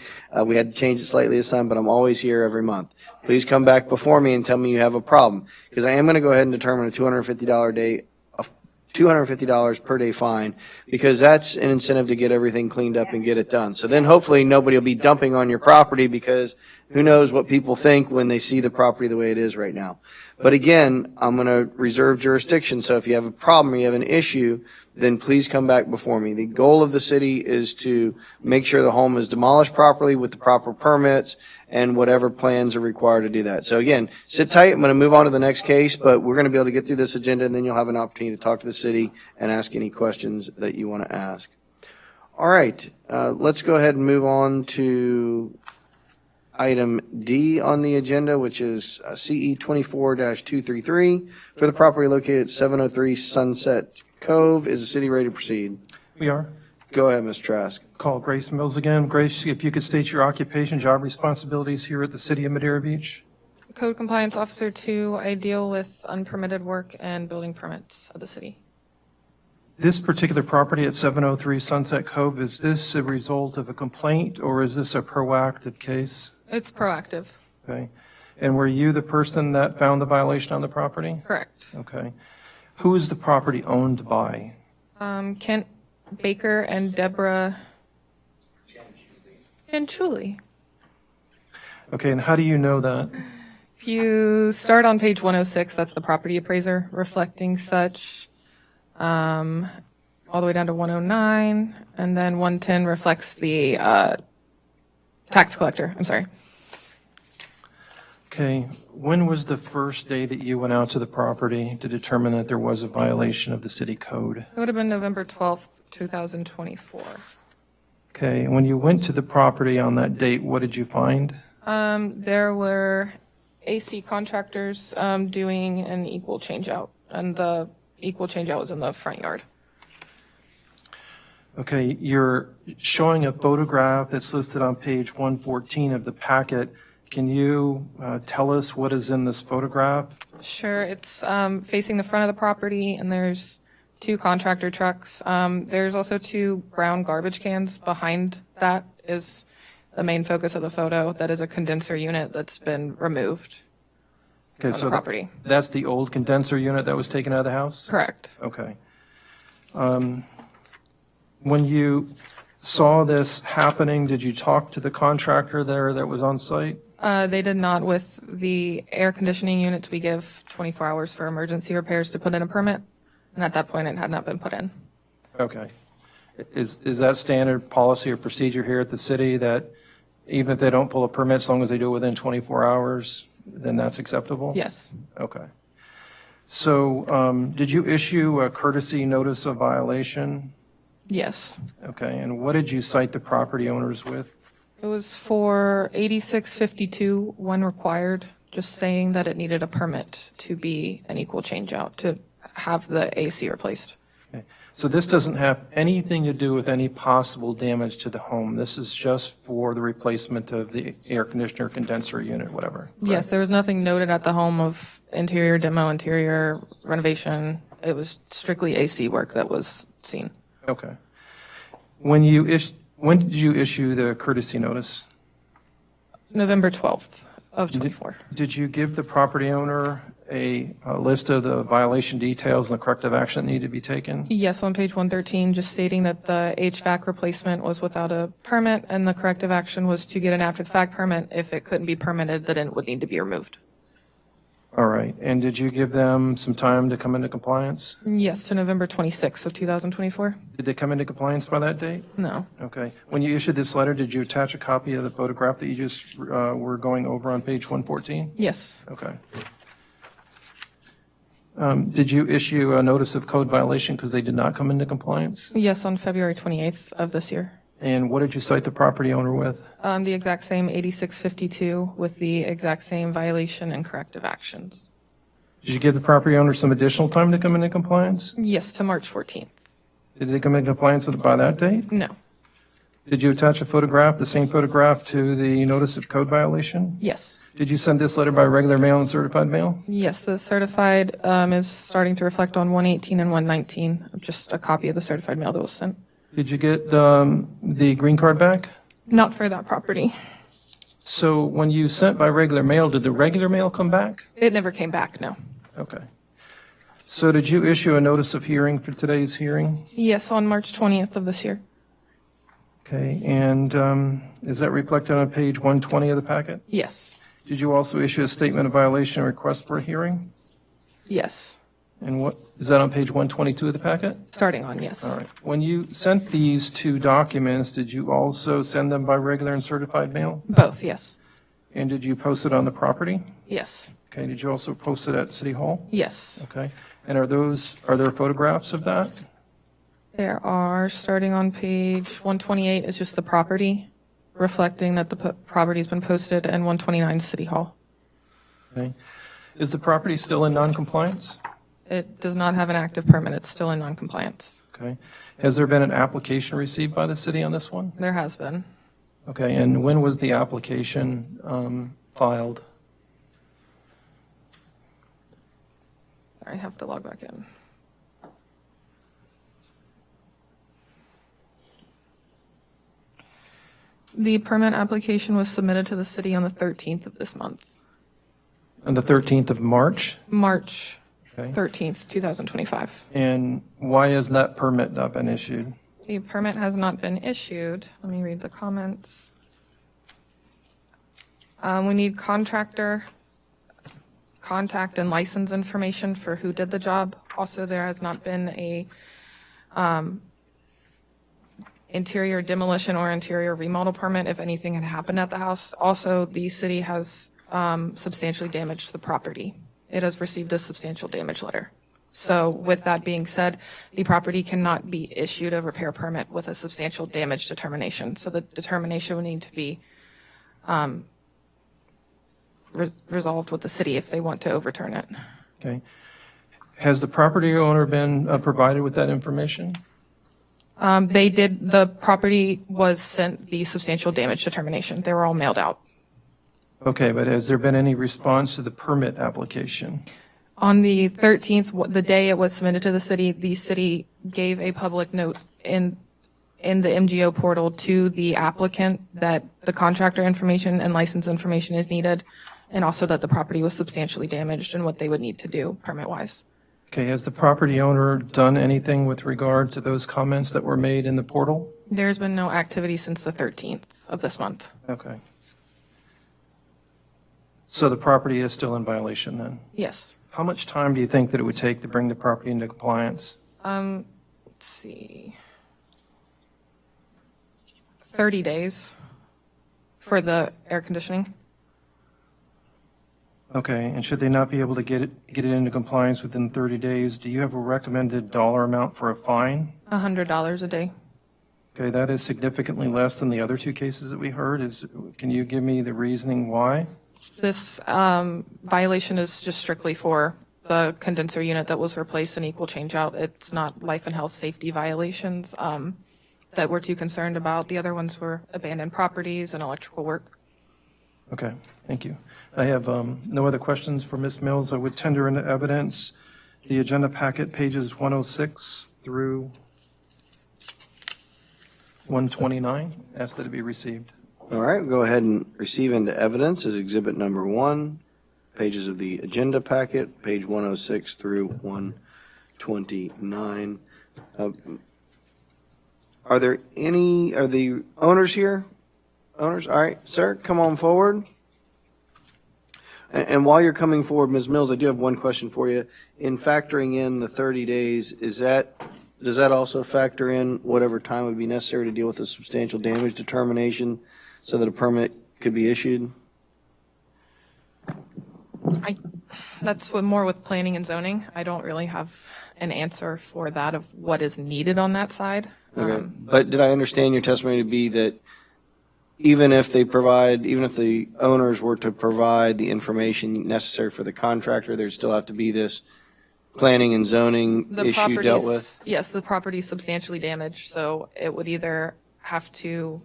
Speaker 1: We had to change it slightly this time, but I'm always here every month. Please come back before me and tell me you have a problem, because I am going to go ahead and determine a $250 per day fine, because that's an incentive to get everything cleaned up and get it done. So then hopefully nobody will be dumping on your property, because who knows what people think when they see the property the way it is right now. But again, I'm going to reserve jurisdiction. So if you have a problem or you have an issue, then please come back before me. The goal of the city is to make sure the home is demolished properly with the proper permits and whatever plans are required to do that. So again, sit tight. I'm going to move on to the next case, but we're going to be able to get through this agenda, and then you'll have an opportunity to talk to the city and ask any questions that you want to ask. All right, let's go ahead and move on to item D on the agenda, which is CE 24-233 for the property located at 703 Sunset Cove. Is the city ready to proceed?
Speaker 2: We are.
Speaker 1: Go ahead, Ms. Trask.
Speaker 2: Call Grace Mills again. Grace, if you could state your occupation, job responsibilities here at the city of Madeira Beach.
Speaker 3: Code Compliance Officer 2, I deal with unpermitted work and building permits of the city.
Speaker 2: This particular property at 703 Sunset Cove, is this a result of a complaint or is this a proactive case?
Speaker 3: It's proactive.
Speaker 2: Okay. And were you the person that found the violation on the property?
Speaker 3: Correct.
Speaker 2: Okay. Who is the property owned by?
Speaker 3: Kent Baker and Deborah Chanchuli.
Speaker 2: Okay, and how do you know that?
Speaker 3: If you start on page 106, that's the property appraiser reflecting such, all the way down to 109, and then 110 reflects the tax collector. I'm sorry.
Speaker 2: Okay, when was the first day that you went out to the property to determine that there was a violation of the city code?
Speaker 3: It would have been November 12th, 2024.
Speaker 2: Okay, and when you went to the property on that date, what did you find?
Speaker 3: There were AC contractors doing an equal changeout, and the equal changeout was in the front yard.
Speaker 2: Okay, you're showing a photograph that's listed on page 114 of the packet. Can you tell us what is in this photograph?
Speaker 3: Sure, it's facing the front of the property, and there's 2 contractor trucks. There's also 2 brown garbage cans. Behind that is the main focus of the photo. That is a condenser unit that's been removed
Speaker 2: Okay,
Speaker 3: from the property.
Speaker 2: That's the old condenser unit that was taken out of the house?
Speaker 3: Correct.
Speaker 2: Okay. When you saw this happening, did you talk to the contractor there that was on site?
Speaker 3: They did not. With the air conditioning units, we give 24 hours for emergency repairs to put in a permit, and at that point, it had not been put in.
Speaker 2: Okay. Is that standard policy or procedure here at the city that even if they don't pull a permit, as long as they do it within 24 hours, then that's acceptable?
Speaker 3: Yes.
Speaker 2: Okay. So did you issue a courtesy notice of violation?
Speaker 3: Yes.
Speaker 2: Okay, and what did you cite the property owners with?
Speaker 3: It was for 8652, when required, just saying that it needed a permit to be an equal changeout, to have the AC replaced.
Speaker 2: Okay. So this doesn't have anything to do with any possible damage to the home. This is just for the replacement of the air conditioner, condenser unit, whatever.
Speaker 3: Yes, there was nothing noted at the home of interior demo, interior renovation. It was strictly AC work that was seen.
Speaker 2: Okay. When did you issue the courtesy notice?
Speaker 3: November 12th of 24.
Speaker 2: Did you give the property owner a list of the violation details and the corrective action that needed to be taken?
Speaker 3: Yes, on page 113, just stating that the HVAC replacement was without a permit, and the corrective action was to get an after-the-fact permit. If it couldn't be permitted, then it would need to be removed.
Speaker 2: All right. And did you give them some time to come into compliance?
Speaker 3: Yes, to November 26th of 2024?
Speaker 2: Did they come into compliance by that date?
Speaker 3: No.
Speaker 2: Okay. When you issued this letter, did you attach a copy of the photograph that you just were going over on page 114?
Speaker 3: Yes.
Speaker 2: Okay. Did you issue a notice of code violation because they did not come into compliance?
Speaker 3: Yes, on February 28th of this year.
Speaker 2: And what did you cite the property owner with?
Speaker 3: The exact same 8652 with the exact same violation and corrective actions.
Speaker 2: Did you give the property owner some additional time to come into compliance?
Speaker 3: Yes, to March 14th.
Speaker 2: Did they come into compliance with it by that date?
Speaker 3: No.
Speaker 2: Did you attach a photograph, the same photograph, to the notice of code violation?
Speaker 3: Yes.
Speaker 2: Did you send this letter by regular mail and certified mail?
Speaker 3: Yes, the certified is starting to reflect on 118 and 119, just a copy of the certified mail that was sent.
Speaker 2: Did you get the green card back?
Speaker 3: Not for that property.
Speaker 2: So when you sent by regular mail, did the regular mail come back?
Speaker 3: It never came back, no.
Speaker 2: Okay. So did you issue a notice of hearing for today's hearing?
Speaker 3: Yes, on March 20th of this year.
Speaker 2: Okay, and is that reflected on page 120 of the packet?
Speaker 3: Yes.
Speaker 2: Did you also issue a statement of violation and request for a hearing?
Speaker 3: Yes.
Speaker 2: And what, is that on page 122 of the packet?
Speaker 3: Starting on, yes.
Speaker 2: All right. When you sent these 2 documents, did you also send them by regular and certified mail?
Speaker 3: Both, yes.
Speaker 2: And did you post it on the property?
Speaker 3: Yes.
Speaker 2: Okay, did you also post it at City Hall?
Speaker 3: Yes.
Speaker 2: Okay. And are there photographs of that?
Speaker 3: There are, starting on page 128 is just the property, reflecting that the property's been posted, and 129 City Hall.
Speaker 2: Okay. Is the property still in noncompliance?
Speaker 3: It does not have an active permit. It's still in noncompliance.
Speaker 2: Okay. Has there been an application received by the city on this one?
Speaker 3: There has been.
Speaker 2: Okay, and when was the application filed?
Speaker 3: I have to log back in. The permit application was submitted to the city on the 13th of this month.
Speaker 2: On the 13th of March?
Speaker 3: March
Speaker 2: Okay.
Speaker 3: 13th, 2025.
Speaker 2: And why has that permit not been issued?
Speaker 3: The permit has not been issued. Let me read the comments. We need contractor contact and license information for who did the job. Also, there has not been a interior demolition or interior remodel permit if anything had happened at the house. Also, the city has substantially damaged the property. It has received a substantial damage letter. So with that being said, the property cannot be issued a repair permit with a substantial damage determination. So the determination would need to be resolved with the city if they want to overturn it.
Speaker 2: Okay. Has the property owner been provided with that information?
Speaker 3: They did, the property was sent the substantial damage determination. They were all mailed out.
Speaker 2: Okay, but has there been any response to the permit application?
Speaker 3: On the 13th, the day it was submitted to the city gave a public note in the MGO portal to the applicant that the contractor information and license information is needed, and also that the property was substantially damaged and what they would need to do permit-wise.
Speaker 2: Okay, has the property owner done anything with regard to those comments that were made in the portal?
Speaker 3: There's been no activity since the 13th of this month.
Speaker 2: Okay. So the property is still in violation then?
Speaker 3: Yes.
Speaker 2: How much time do you think that it would take to bring the property into compliance?
Speaker 3: Let's see. 30 days for the air conditioning.
Speaker 2: Okay, and should they not be able to get it into compliance within 30 days, do you have a recommended dollar amount for a fine?
Speaker 3: $100 a day.
Speaker 2: Okay, that is significantly less than the other two cases that we heard. Can you give me the reasoning why?
Speaker 3: This violation is just strictly for the condenser unit that was replaced and equal change out. It's not life and health safety violations that we're too concerned about. The other ones were abandoned properties and electrical work.
Speaker 2: Okay, thank you. I have no other questions for Ms. Mills. I would tender into evidence the agenda packet, pages 106 through 129. Ask that it be received.
Speaker 1: All right, we'll go ahead and receive into evidence as exhibit number 1, pages of the agenda packet, page 106 through 129. Are the owners here? Owners, all right, sir, come on forward. And while you're coming forward, Ms. Mills, I do have one question for you. In factoring in the 30 days, does that also factor in whatever time would be necessary to deal with the substantial damage determination so that a permit could be issued?
Speaker 3: That's more with planning and zoning. I don't really have an answer for that of what is needed on that side.
Speaker 1: Okay. But did I understand your testimony to be that even if the owners were to provide the information necessary for the contractor, there'd still have to be this planning and zoning issue dealt with?
Speaker 3: Yes, the property's substantially damaged, so it would either have to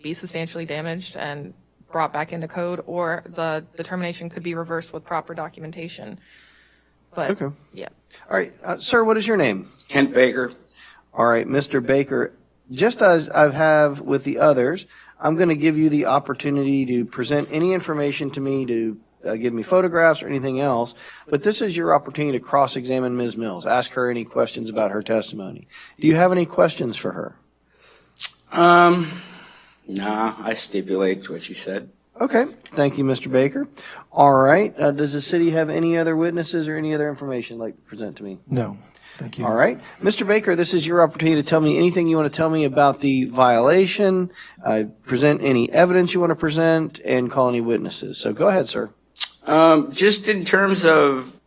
Speaker 3: be substantially damaged and brought back into code, or the determination could be reversed with proper documentation. But,
Speaker 1: Okay.
Speaker 3: yeah.
Speaker 1: All right, sir, what is your name?
Speaker 6: Kent Baker.
Speaker 1: All right, Mr. Baker, just as I have with the others, I'm going to give you the opportunity to present any information to me, to give me photographs or anything else, but this is your opportunity to cross-examine Ms. Mills, ask her any questions about her testimony. Do you have any questions for her?
Speaker 6: Nah, I stipulate to what she said.
Speaker 1: Okay, thank you, Mr. Baker. All right, does the city have any other witnesses or any other information you'd like to present to me?
Speaker 2: No, thank you.
Speaker 1: All right. Mr. Baker, this is your opportunity to tell me anything you want to tell me about the violation, present any evidence you want to present, and call any witnesses. So go ahead, sir.
Speaker 6: Just in terms of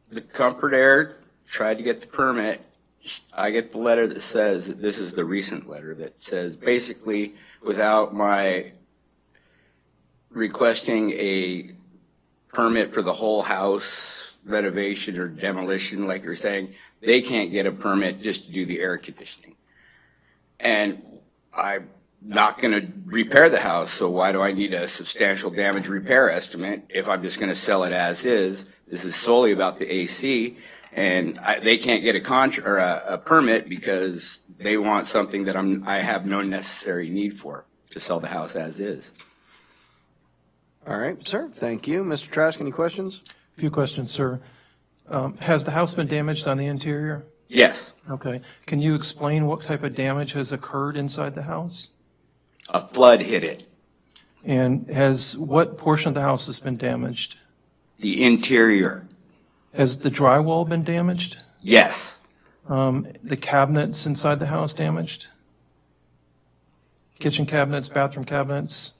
Speaker 6: the Comfort Air tried to get the permit, I get the letter that says, this is the recent letter that says, basically, without my requesting a permit for the whole house renovation or demolition, like you're saying, they can't get a permit just to do the air conditioning. And I'm not going to repair the house, so why do I need a substantial damage repair estimate if I'm just going to sell it as is? This is solely about the AC, and they can't get a permit because they want something that I have no necessary need for to sell the house as is.
Speaker 1: All right, sir. Thank you. Mr. Trask, any questions?
Speaker 2: A few questions, sir. Has the house been damaged on the interior?
Speaker 6: Yes,
Speaker 2: Okay. Can you explain what type of damage has occurred inside the house?
Speaker 6: a flood hit it.
Speaker 2: And what portion of the house has been damaged?
Speaker 6: The interior,
Speaker 2: Has the drywall been damaged?
Speaker 6: yes.
Speaker 2: The cabinets inside the house damaged? Kitchen cabinets, bathroom cabinets?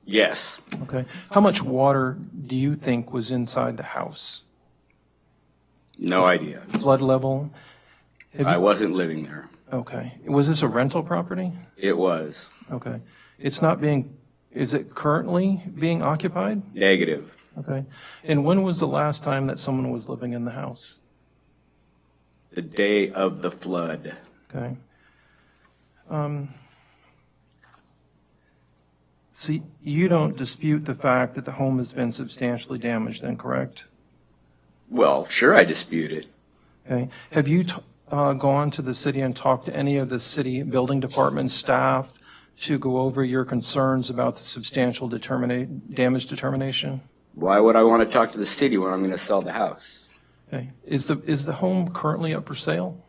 Speaker 6: Yes.
Speaker 2: Okay. How much water do you think was inside the house?
Speaker 6: No idea.
Speaker 2: Flood level?
Speaker 6: I wasn't living there.
Speaker 2: Okay. Was this a rental property?
Speaker 6: It was
Speaker 2: Okay. Is it currently being occupied?
Speaker 6: negative.
Speaker 2: Okay. And when was the last time that someone was living in the house?
Speaker 6: The day of the flood.
Speaker 2: Okay. See, you don't dispute the fact that the home has been substantially damaged then, correct?
Speaker 6: Well, sure, I dispute it.
Speaker 2: Okay. Have you gone to the city and talked to any of the city building department staff to go over your concerns about the substantial damage determination?
Speaker 6: Why would I want to talk to the city when I'm going to sell the house?
Speaker 2: Okay. Is the home currently up for sale?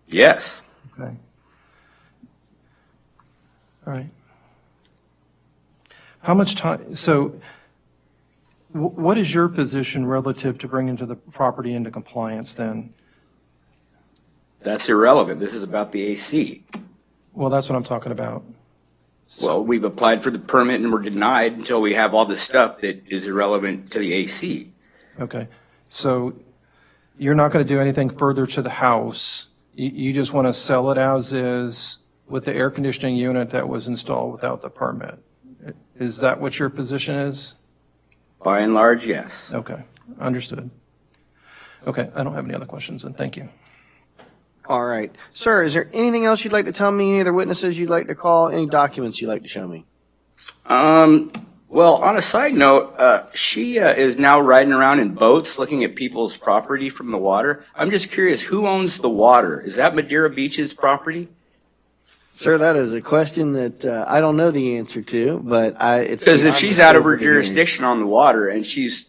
Speaker 6: Yes.
Speaker 2: Okay. All right. How much time, so what is your position relative to bringing the property into compliance then?
Speaker 6: That's irrelevant. This is about the AC.
Speaker 2: Well, that's what I'm talking about.
Speaker 6: Well, we've applied for the permit and we're denied until we have all the stuff that is irrelevant to the AC.
Speaker 2: Okay. So you're not going to do anything further to the house. You just want to sell it as is with the air conditioning unit that was installed without the permit. Is that what your position is?
Speaker 6: By and large, yes.
Speaker 2: Okay. Understood. Okay. I don't have any other questions then. Thank you.
Speaker 1: All right. Sir, is there anything else you'd like to tell me? Any other witnesses you'd like to call? Any documents you'd like to show me?
Speaker 6: Well, on a side note, she is now riding around in boats looking at people's property from the water. I'm just curious, who owns the water? Is that Madeira Beach's property?
Speaker 1: Sir, that is a question that I don't know the answer to, but it's
Speaker 6: Because if
Speaker 1: beyond
Speaker 6: she's
Speaker 1: the
Speaker 6: out of
Speaker 1: scope
Speaker 6: her
Speaker 1: the hearing.
Speaker 6: jurisdiction on the water and she's,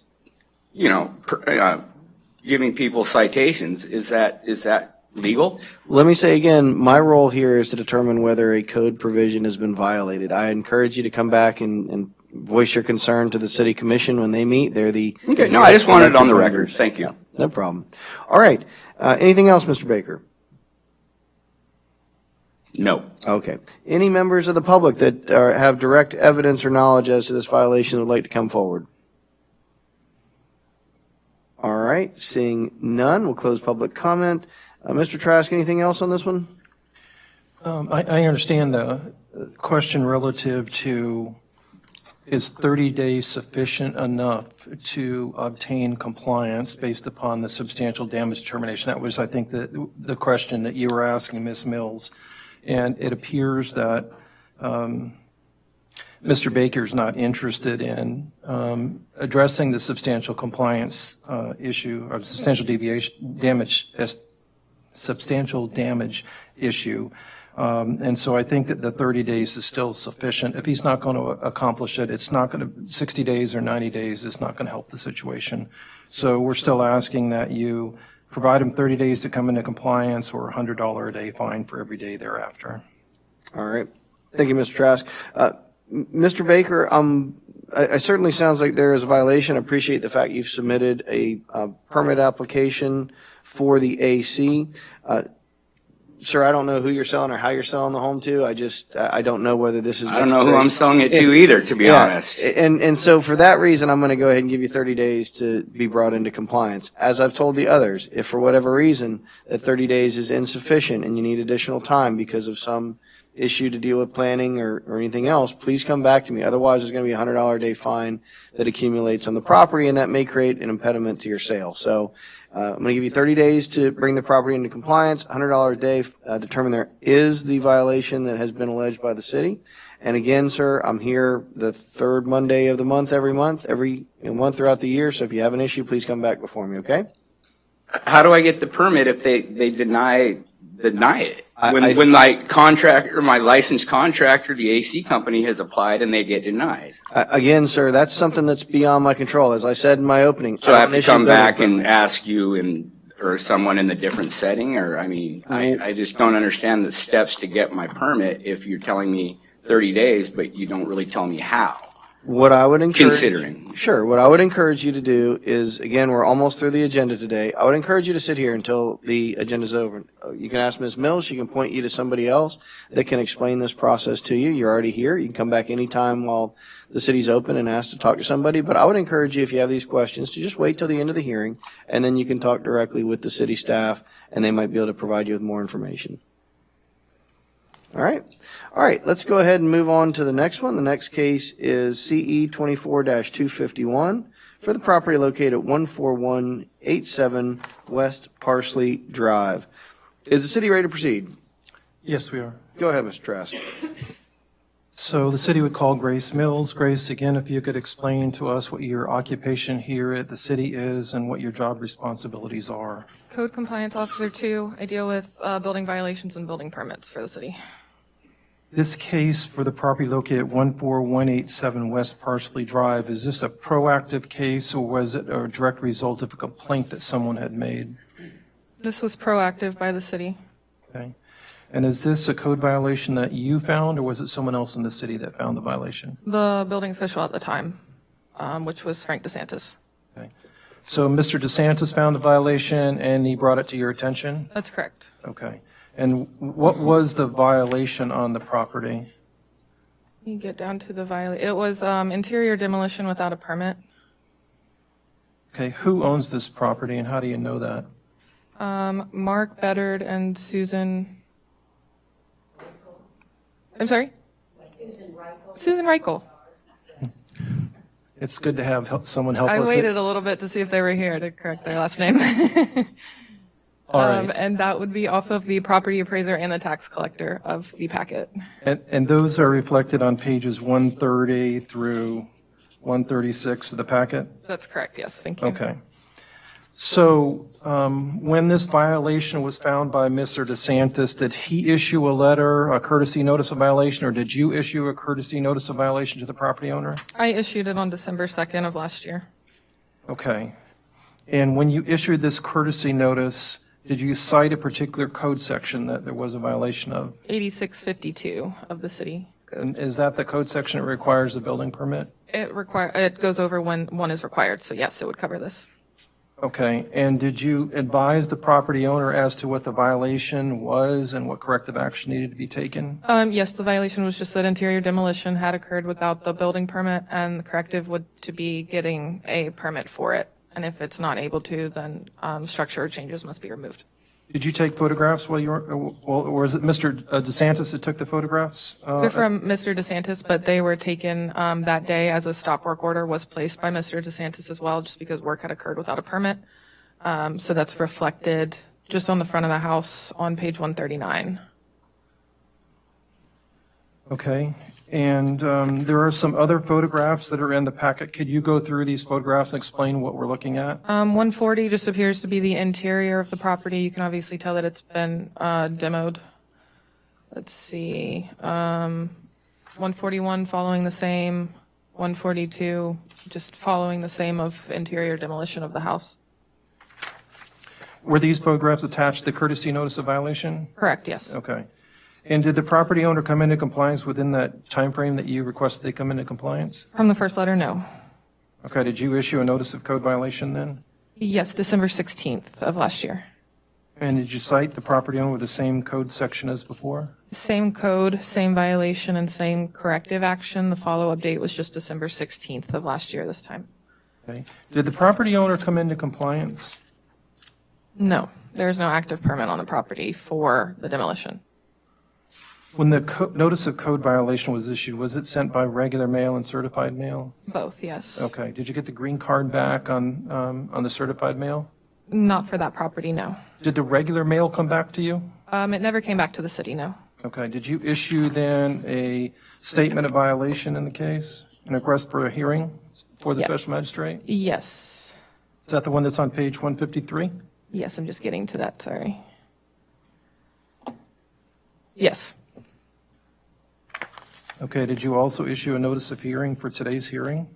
Speaker 6: giving people citations, is that legal?
Speaker 1: Let me say again, my role here is to determine whether a code provision has been violated. I encourage you to come back and voice your concern to the city commission when they meet. They're the
Speaker 6: Okay, no, I just wanted it on the record.
Speaker 1: members.
Speaker 6: Thank you.
Speaker 1: No problem. All right. Anything else, Mr. Baker?
Speaker 6: No.
Speaker 1: Okay. Any members of the public that have direct evidence or knowledge as to this violation would like to come forward? All right. Seeing none, we'll close public comment. Mr. Trask, anything else on this one?
Speaker 2: I understand the question relative to is 30 days sufficient enough to obtain compliance based upon the substantial damage determination? That was, I think, the question that you were asking, Ms. Mills. And it appears that Mr. Baker's not interested in addressing the substantial compliance issue or substantial damage issue. And so I think that the 30 days is still sufficient. If he's not going to accomplish it, it's not going to, 60 days or 90 days is not going to help the situation. So we're still asking that you provide him 30 days to come into compliance or a $100 a day fine for every day thereafter.
Speaker 1: All right. Thank you, Mr. Trask. Mr. Baker, it certainly sounds like there is a violation. I appreciate the fact you've submitted a permit application for the AC. Sir, I don't know who you're selling or how you're selling the home to. I don't know whether this is.
Speaker 6: I don't know who I'm selling it to either, to be honest.
Speaker 1: And so for that reason, I'm going to go ahead and give you 30 days to be brought into compliance. As I've told the others, if for whatever reason that 30 days is insufficient and you need additional time because of some issue to deal with planning or anything else, please come back to me. Otherwise, there's going to be a $100 a day fine that accumulates on the property, and that may create an impediment to your sale. So I'm going to give you 30 days to bring the property into compliance, $100 a day, determine there is the violation that has been alleged by the city. And again, sir, I'm here the third Monday of the month, every month throughout the year. So if you have an issue, please come back before me, okay?
Speaker 6: How do I get the permit if they deny it? When my contractor, my licensed contractor, the AC company has applied and they get denied.
Speaker 1: Again, sir, that's something that's beyond my control. As I said in my opening.
Speaker 6: So I have to come back and ask you, and or someone in a different setting? Or, I mean, I just don't understand the steps to get my permit if you're telling me 30 days, but you don't really tell me how.
Speaker 1: What I would encourage.
Speaker 6: Considering.
Speaker 1: Sure. What I would encourage you to do is, again, we're almost through the agenda today. I would encourage you to sit here until the agenda's over. You can ask Ms. Mills. She can point you to somebody else that can explain this process to you. You're already here. You can come back anytime while the city's open and ask to talk to somebody. But I would encourage you, if you have these questions, to just wait till the end of the hearing, and then you can talk directly with the city staff, and they might be able to provide you with more information. All right. All right. Let's go ahead and move on to the next one. The next case is CE 24-251 for the property located at 14187 West Parsley Drive. Is the city ready to proceed?
Speaker 2: Yes, we are.
Speaker 1: Go ahead, Mr. Trask.
Speaker 2: So the city would call Grace Mills. Grace, again, if you could explain to us what your occupation here at the city is and what your job responsibilities are.
Speaker 3: Code Compliance Officer 2. I deal with building violations and building permits for the city.
Speaker 2: This case for the property located at 14187 West Parsley Drive, is this a proactive case or was it a direct result of a complaint that someone had made?
Speaker 3: This was proactive by the city.
Speaker 2: Okay. And is this a code violation that you found or was it someone else in the city that found the violation?
Speaker 3: The building official at the time, which was Frank DeSantis.
Speaker 2: Okay. So Mr. DeSantis found the violation and he brought it to your attention?
Speaker 3: That's correct.
Speaker 2: Okay. And what was the violation on the property?
Speaker 3: You get down to the violation. It was interior demolition without a permit.
Speaker 2: Okay. Who owns this property and how do you know that?
Speaker 3: Mark Beddard and Susan. I'm sorry? Susan Reichel.
Speaker 2: It's good to have someone help
Speaker 3: I
Speaker 2: us.
Speaker 3: waited a little bit to see if they were here to correct their last name.
Speaker 2: All right.
Speaker 3: And that would be off of the property appraiser and the tax collector of the packet.
Speaker 2: And those are reflected on pages 130 through 136 of the packet?
Speaker 3: That's correct, yes, thank you.
Speaker 2: Okay. So when this violation was found by Mr. DeSantis, did he issue a letter, a courtesy notice of violation, or did you issue a courtesy notice of violation to the property owner?
Speaker 3: I issued it on December 2nd of last year.
Speaker 2: Okay. And when you issued this courtesy notice, did you cite a particular code section that there was a violation of?
Speaker 3: 8652 of the city code.
Speaker 2: And is that the code section that requires a building permit?
Speaker 3: It goes over when one is required, so yes, it would cover this.
Speaker 2: Okay. And did you advise the property owner as to what the violation was and what corrective action needed to be taken?
Speaker 3: Yes, the violation was just that interior demolition had occurred without the building permit, and the corrective would to be getting a permit for it. And if it's not able to, then structure changes must be removed.
Speaker 2: Did you take photographs while you were, or was it Mr. DeSantis that took the photographs?
Speaker 3: They're from Mr. DeSantis, but they were taken that day as a stop work order was placed by Mr. DeSantis as well, just because work had occurred without a permit. So that's reflected just on the front of the house on page 139.
Speaker 2: Okay. And there are some other photographs that are in the packet. Could you go through these photographs and explain what we're looking at?
Speaker 3: 140 just appears to be the interior of the property. You can obviously tell that it's been demoed. Let's see. 141 following the same. 142 just following the same of interior demolition of the house.
Speaker 2: Were these photographs attached to the courtesy notice of violation?
Speaker 3: Correct, yes.
Speaker 2: Okay. And did the property owner come into compliance within that time frame that you requested they come into compliance?
Speaker 3: From the first letter, no.
Speaker 2: Okay. Did you issue a notice of code violation then?
Speaker 3: Yes, December 16th of last year.
Speaker 2: And did you cite the property owner with the same code section as before?
Speaker 3: Same code, same violation, and same corrective action. The follow-up date was just December 16th of last year this time.
Speaker 2: Okay. Did the property owner come into compliance?
Speaker 3: No, there's no active permit on the property for the demolition.
Speaker 2: When the notice of code violation was issued, was it sent by regular mail and certified mail?
Speaker 3: Both, yes.
Speaker 2: Okay. Did you get the green card back on the certified mail?
Speaker 3: Not for that property, no.
Speaker 2: Did the regular mail come back to you?
Speaker 3: It never came back to the city, no.
Speaker 2: Okay. Did you issue then a statement of violation in the case? An request for a hearing for the
Speaker 3: Yep.
Speaker 2: special magistrate?
Speaker 3: Yes.
Speaker 2: Is that the one that's on page 153?
Speaker 3: Yes, I'm just getting to that, sorry. Yes.
Speaker 2: Okay. Did you also issue a notice of hearing for today's hearing?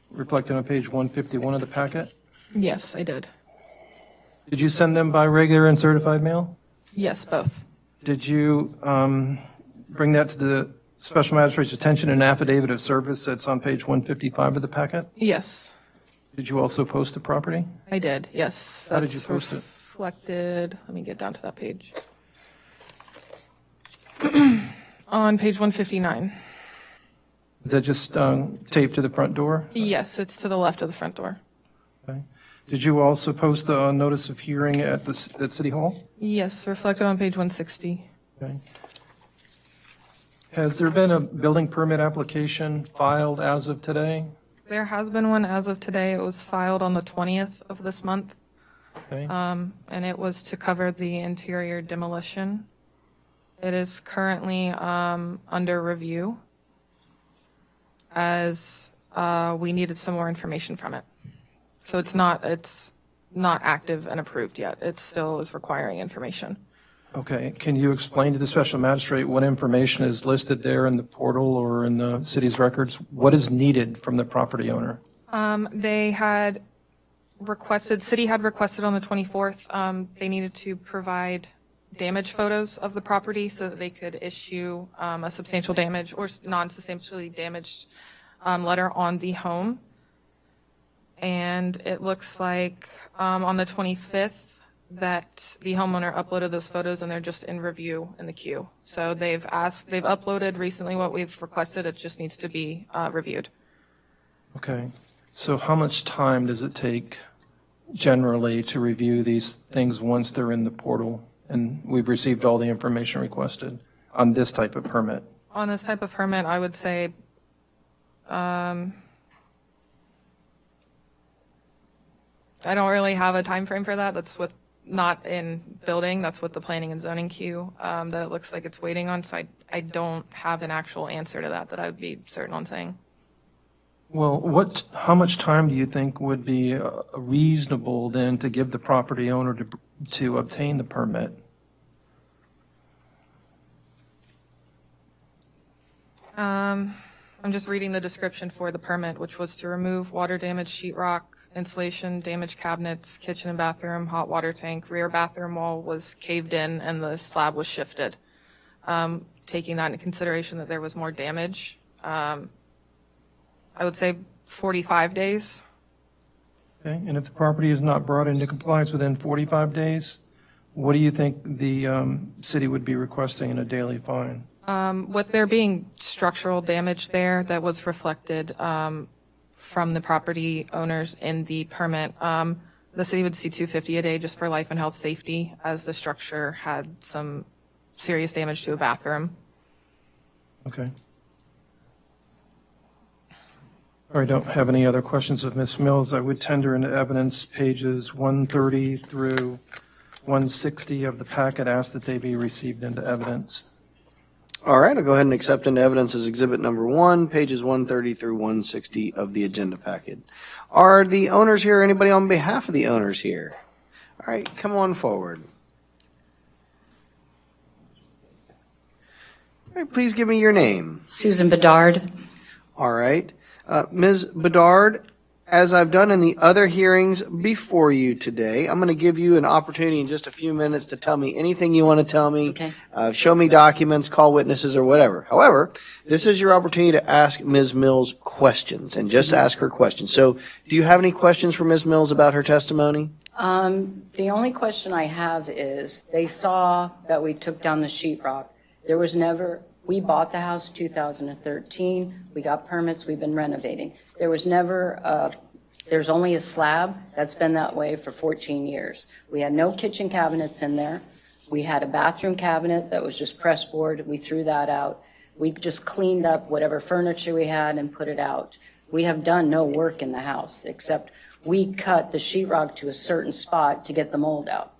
Speaker 2: Reflected on page 151 of the packet?
Speaker 3: Yes, I did.
Speaker 2: Did you send them by regular and certified mail?
Speaker 3: Yes, both.
Speaker 2: Did you bring that to the special magistrate's attention in an affidavit of service that's on page 155 of the packet?
Speaker 3: Yes,
Speaker 2: Did you also post the property?
Speaker 3: I did, yes.
Speaker 2: How did you
Speaker 3: That's
Speaker 2: post it?
Speaker 3: Reflected, let me get down to that page. On page 159.
Speaker 2: Is that just taped to the front door?
Speaker 3: Yes, it's to the left of the front door.
Speaker 2: Okay. Did you also post a notice of hearing at City Hall?
Speaker 3: Yes, reflected on page 160.
Speaker 2: Okay. Has there been a building permit application filed as of today?
Speaker 3: There has been one as of today. It was filed on the 20th of this month,
Speaker 2: Okay.
Speaker 3: and it was to cover the interior demolition. It is currently under review as we needed some more information from it. So it's not active and approved yet. It still is requiring information.
Speaker 2: Okay. Can you explain to the special magistrate what information is listed there in the portal or in the city's records? What is needed from the property owner?
Speaker 3: They had requested, city had requested on the 24th, they needed to provide damage photos of the property so that they could issue a substantial damage or non-substantially damaged letter on the home. And it looks like on the 25th that the homeowner uploaded those photos and they're just in review in the queue. So they've uploaded recently what we've requested. It just needs to be reviewed.
Speaker 2: Okay. So how much time does it take generally to review these things once they're in the portal and we've received all the information requested on this type of permit?
Speaker 3: On this type of permit, I would say I don't really have a time frame for that. That's not in building. That's what the planning and zoning queue that it looks like it's waiting on. So I don't have an actual answer to that I would be certain on saying.
Speaker 2: Well, how much time do you think would be reasonable then to give the property owner to obtain the permit?
Speaker 3: I'm just reading the description for the permit, which was to remove water damage sheetrock, insulation, damaged cabinets, kitchen and bathroom, hot water tank, rear bathroom wall was caved in and the slab was shifted. Taking that into consideration that there was more damage, I would say 45 days.
Speaker 2: Okay, and if the property is not brought into compliance within 45 days, what do you think the city would be requesting in a daily fine?
Speaker 3: With there being structural damage there that was reflected from the property owners in the permit, the city would see $250 a day just for life and health safety, as the structure had some serious damage to a bathroom.
Speaker 2: Okay. I don't have any other questions of Ms. Mills. I would tender into evidence pages 130 through 160 of the packet, ask that they be received into evidence.
Speaker 1: All right, I'll go ahead and accept into evidence as exhibit number 1, pages 130 through 160 of the agenda packet. Are the owners here, or anybody on behalf of the owners here? All right, come on forward. All right, please give me your name.
Speaker 7: Susan Bedard.
Speaker 1: All right. Ms. Bedard, as I've done in the other hearings before you today, I'm going to give you an opportunity in just a few minutes to tell me anything you want to tell me.
Speaker 7: Okay.
Speaker 1: Show me documents, call witnesses, or whatever. However, this is your opportunity to ask Ms. Mills questions and just ask her questions. So do you have any questions for Ms. Mills about her testimony?
Speaker 7: The only question I have is, they saw that we took down the sheetrock. There was never, we bought the house 2013, we got permits, we've been renovating. There was never, there's only a slab, that's been that way for 14 years. We had no kitchen cabinets in there. We had a bathroom cabinet that was just press board, we threw that out. We just cleaned up whatever furniture we had and put it out. We have done no work in the house, except we cut the sheetrock to a certain spot to get the mold out.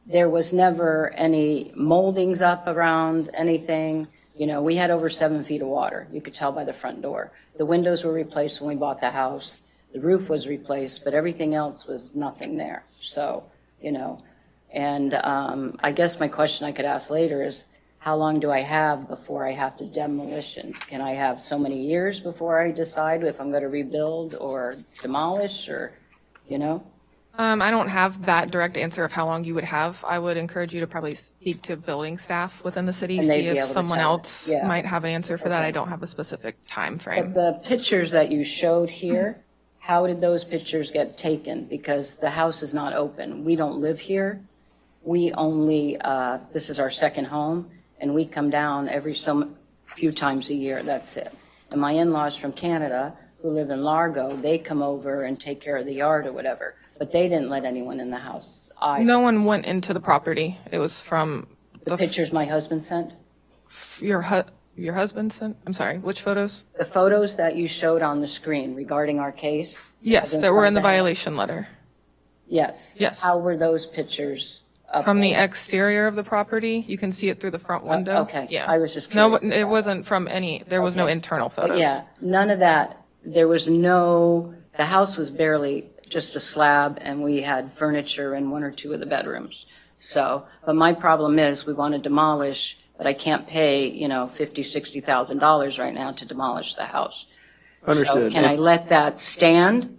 Speaker 7: There was never any moldings up around anything. You know, we had over 7 feet of water. You could tell by the front door. The windows were replaced when we bought the house. The roof was replaced, but everything else was nothing there. So, you know, and I guess my question I could ask later is, how long do I have before I have to demolition? Can I have so many years before I decide if I'm going to rebuild or demolish, or, you know?
Speaker 3: I don't have that direct answer of how long you would have. I would encourage you to probably speak to building staff within the city,
Speaker 7: And they'd
Speaker 3: see
Speaker 7: be
Speaker 3: if
Speaker 7: able to
Speaker 3: someone
Speaker 7: tell us.
Speaker 3: else
Speaker 7: Yeah.
Speaker 3: might have an answer for that. I don't have a specific time
Speaker 7: But
Speaker 3: frame.
Speaker 7: the pictures that you showed here, how did those pictures get taken? Because the house is not open. We don't live here. We only, this is our second home, and we come down every few times a year, that's it. And my in-laws from Canada, who live in Largo, they come over and take care of the yard or whatever, but they didn't let anyone in the house.
Speaker 3: No one went into the property. It was from
Speaker 7: The pictures my husband sent?
Speaker 3: your husband sent? I'm sorry, which photos?
Speaker 7: The photos that you showed on the screen regarding our case?
Speaker 3: Yes,
Speaker 7: of
Speaker 3: that were in the
Speaker 7: inside house?
Speaker 3: violation letter.
Speaker 7: Yes.
Speaker 3: Yes.
Speaker 7: How were those pictures
Speaker 3: From the
Speaker 7: uploaded?
Speaker 3: exterior of the property, you can see it through the front window.
Speaker 7: okay.
Speaker 3: Yeah.
Speaker 7: I was just
Speaker 3: No,
Speaker 7: curious
Speaker 3: it
Speaker 7: about
Speaker 3: wasn't from any, there was no
Speaker 7: Okay.
Speaker 3: internal
Speaker 7: But
Speaker 3: photos.
Speaker 7: yeah, none of that. There was the house was barely just a slab, and we had furniture in one or two of the bedrooms. So, but my problem is, we want to demolish, but I can't pay, $50,000, $60,000 right now to demolish the house.
Speaker 1: Understood.
Speaker 7: So can I let that stand?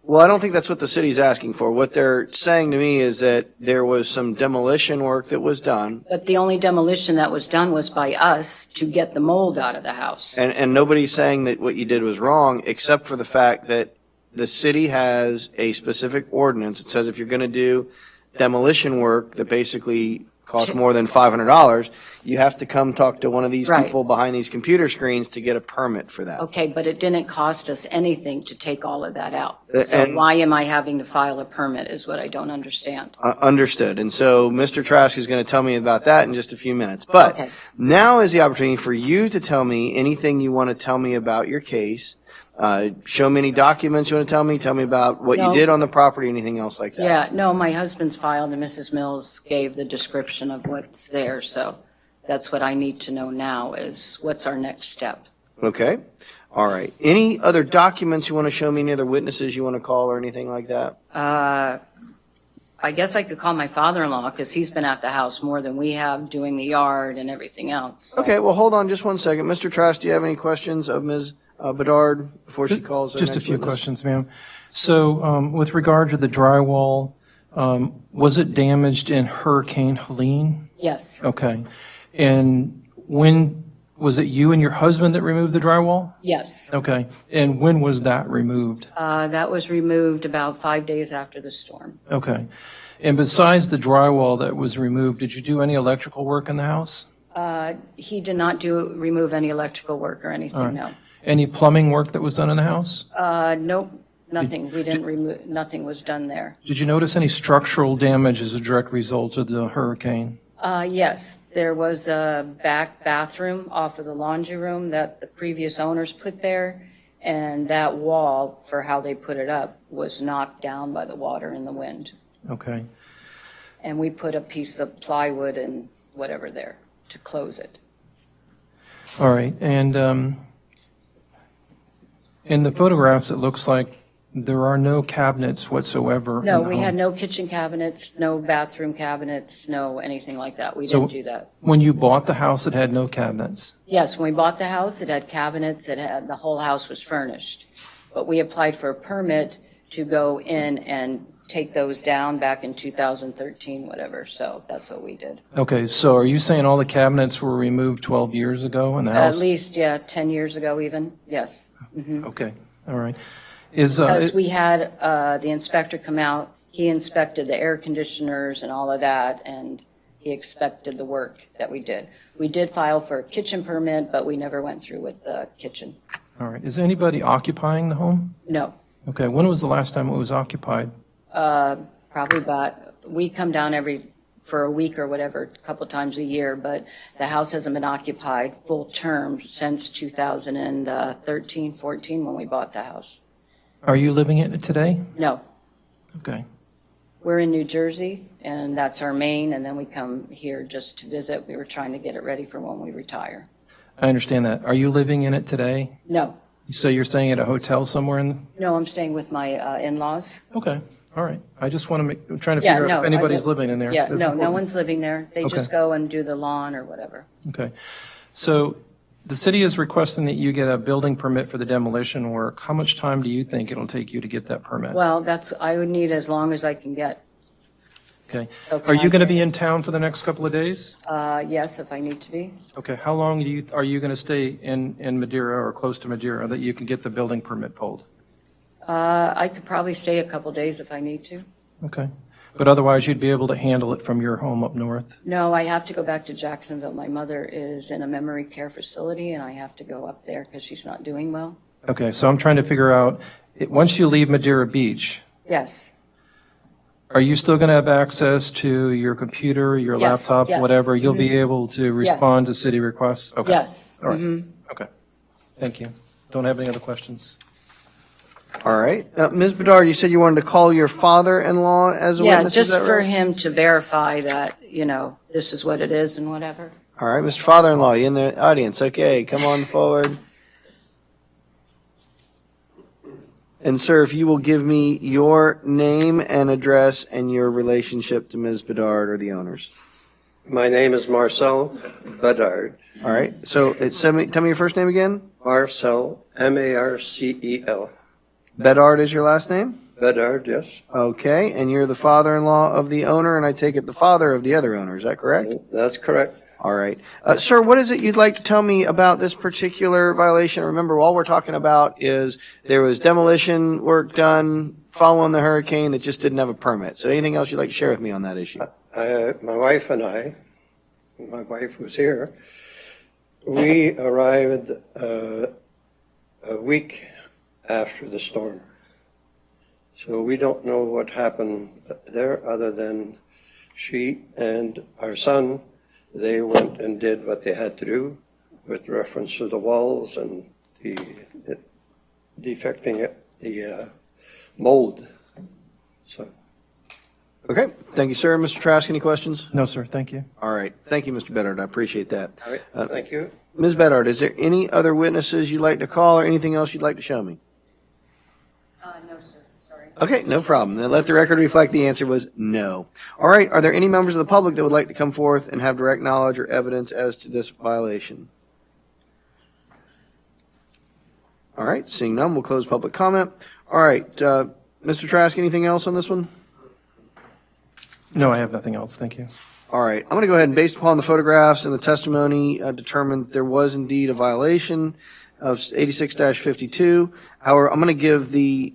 Speaker 1: Well, I don't think that's what the city's asking for. What they're saying to me is that there was some demolition work that was done,
Speaker 7: But the only demolition that was done was by us to get the mold out of the house.
Speaker 1: and nobody's saying that what you did was wrong, except for the fact that the city has a specific ordinance. It says if you're going to do demolition work that basically costs more than $500, you have to come talk to one of these
Speaker 7: Right.
Speaker 1: people behind these computer screens to get a permit for that.
Speaker 7: Okay, but it didn't cost us anything to take all of that out.
Speaker 1: Uh,
Speaker 7: So
Speaker 1: and-
Speaker 7: why am I having to file a permit is what I don't understand.
Speaker 1: Understood. And so Mr. Trask is going to tell me about that in just a few minutes. But
Speaker 7: Okay.
Speaker 1: now is the opportunity for you to tell me anything you want to tell me about your case. Show me any documents you want to tell me about what you
Speaker 7: No.
Speaker 1: did on the property, anything else like that.
Speaker 7: Yeah, no, my husband's filed and Mrs. Mills gave the description of what's there, so that's what I need to know now is what's our next step?
Speaker 1: Okay. All right. Any other documents you want to show me, any other witnesses you want to call or anything like that?
Speaker 7: I guess I could call my father-in-law because he's been at the house more than we have doing the yard and everything else. so.
Speaker 1: Okay, well, hold on just one second. Mr. Trask, do you have any questions of Ms. Bedard before she calls her
Speaker 2: Just a
Speaker 1: next
Speaker 2: few
Speaker 1: witness?
Speaker 2: questions, ma'am. So with regard to the drywall, was it damaged in Hurricane Helene?
Speaker 7: Yes,
Speaker 2: Okay. And when, was it you and your husband that removed the drywall?
Speaker 7: yes.
Speaker 2: Okay. And when was that removed?
Speaker 7: That was removed about 5 days after the storm.
Speaker 2: Okay. And besides the drywall that was removed, did you do any electrical work in the house?
Speaker 7: He did not remove any electrical work or anything, no.
Speaker 2: Any plumbing work that was done in the house?
Speaker 7: Nope, nothing. We didn't remove, nothing was done there.
Speaker 2: Did you notice any structural damage as a direct result of the hurricane?
Speaker 7: Yes, there was a back bathroom off of the laundry room that the previous owners put there, and that wall, for how they put it up, was knocked down by the water and the wind.
Speaker 2: Okay.
Speaker 7: And we put a piece of plywood and whatever there to close it.
Speaker 2: All right. And in the photographs, it looks like there are no cabinets whatsoever.
Speaker 7: No,
Speaker 2: in the
Speaker 7: we
Speaker 2: home.
Speaker 7: had no kitchen cabinets, no bathroom cabinets, no anything like that. We
Speaker 2: So-
Speaker 7: didn't do that.
Speaker 2: When you bought the house, it had no cabinets.
Speaker 7: Yes, when we bought the house, it had cabinets, the whole house was furnished. But we applied for a permit to go in and take those down back in 2013, whatever, so that's what we did.
Speaker 2: Okay. So are you saying all the cabinets were removed 12 years ago in the
Speaker 7: At
Speaker 2: house?
Speaker 7: least, yeah, 10 years ago even, yes.
Speaker 2: Okay. All right.
Speaker 7: Because we had the inspector come out, he inspected the air conditioners and all of that, and he expected the work that we did. We did file for a kitchen permit, but we never went through with the kitchen.
Speaker 2: All right. Is anybody occupying the home?
Speaker 7: No,
Speaker 2: Okay. When was the last time it was occupied?
Speaker 7: probably about, we come down for a week or whatever, a couple times a year, but the house hasn't been occupied full term since 2013, 14, when we bought the house.
Speaker 2: Are you living in it today?
Speaker 7: No,
Speaker 2: Okay.
Speaker 7: we're in New Jersey, and that's our main, and then we come here just to visit. We were trying to get it ready for when we retire.
Speaker 2: I understand that. Are you living in it today?
Speaker 7: No,
Speaker 2: So you're staying at a hotel somewhere in?
Speaker 7: no, I'm staying with my in-laws.
Speaker 2: Okay. All right. I just want to I'm trying to
Speaker 7: Yeah,
Speaker 2: figure
Speaker 7: no.
Speaker 2: out if anybody's living in there.
Speaker 7: Yeah,
Speaker 2: That's
Speaker 7: no, no
Speaker 2: important.
Speaker 7: one's living there. They just
Speaker 2: Okay.
Speaker 7: go and do the lawn or whatever.
Speaker 2: Okay. So The city is requesting that you get a building permit for the demolition work. How much time do you think it'll take you to get that permit?
Speaker 7: Well, I would need as long as I can get.
Speaker 2: Okay.
Speaker 7: So can
Speaker 2: Are
Speaker 7: I
Speaker 2: you going to
Speaker 7: get-
Speaker 2: be in town for the next couple of days?
Speaker 7: Yes, if I need to be.
Speaker 2: Okay. How long are you going to stay in Madeira or close to Madeira that you can get the building permit pulled?
Speaker 7: I could probably stay a couple days if I need to.
Speaker 2: Okay. But otherwise, you'd be able to handle it from your home up north?
Speaker 7: No, I have to go back to Jacksonville. My mother is in a memory care facility, and I have to go up there because she's not doing well.
Speaker 2: Okay, so I'm trying to figure out, once you leave Madeira Beach,
Speaker 7: Yes,
Speaker 2: are you still going to have access to your computer, your
Speaker 7: Yes,
Speaker 2: laptop,
Speaker 7: yes.
Speaker 2: whatever? You'll be able to respond to city requests? Okay.
Speaker 7: yes.
Speaker 2: All right. Okay. Thank you. Don't have any other questions?
Speaker 1: All right. Ms. Bedard, you said you wanted to call your father-in-law as a
Speaker 7: Yeah,
Speaker 1: witness, is
Speaker 7: just
Speaker 1: that
Speaker 7: for
Speaker 1: right?
Speaker 7: him to verify that, this is what it is and whatever.
Speaker 1: All right, Mr. Father-in-law, you in the audience. Okay, come on forward. And sir, if you will give me your name and address and your relationship to Ms. Bedard or the owners.
Speaker 8: My name is Marcel Bedard.
Speaker 1: All right, so tell me your first name again.
Speaker 8: Marcel, Marcel.
Speaker 1: Bedard is your last name?
Speaker 8: Bedard, yes.
Speaker 1: Okay, and you're the father-in-law of the owner, and I take it the father of the other owner, is that correct?
Speaker 8: That's correct.
Speaker 1: All right. Sir, what is it you'd like to tell me about this particular violation? Remember, all we're talking about is there was demolition work done following the hurricane that just didn't have a permit. So anything else you'd like to share with me on that issue?
Speaker 8: My wife and I, my wife was here, we arrived a week after the storm. So we don't know what happened there other than she and our son, they went and did what they had to do with reference to the walls and the mold. So.
Speaker 1: Okay. Thank you, sir. Mr. Trask, any questions?
Speaker 2: No, sir. Thank you.
Speaker 1: All right. Thank you, Mr. Bedard. I appreciate that.
Speaker 8: All right, thank you.
Speaker 1: Ms. Bedard, is there any other witnesses you'd like to call or anything else you'd like to show me?
Speaker 7: No, sir, sorry.
Speaker 1: Okay, no problem. Then let the record reflect the answer was no. All right, are there any members of the public that would like to come forth and have direct knowledge or evidence as to this violation? All right, seeing none, we'll close public comment. All right, Mr. Trask, anything else on this one?
Speaker 2: No, I have nothing else. Thank you.
Speaker 1: All right, I'm going to go ahead and, based upon the photographs and the testimony, determine that there was indeed a violation of 86-52. However, I'm going to give the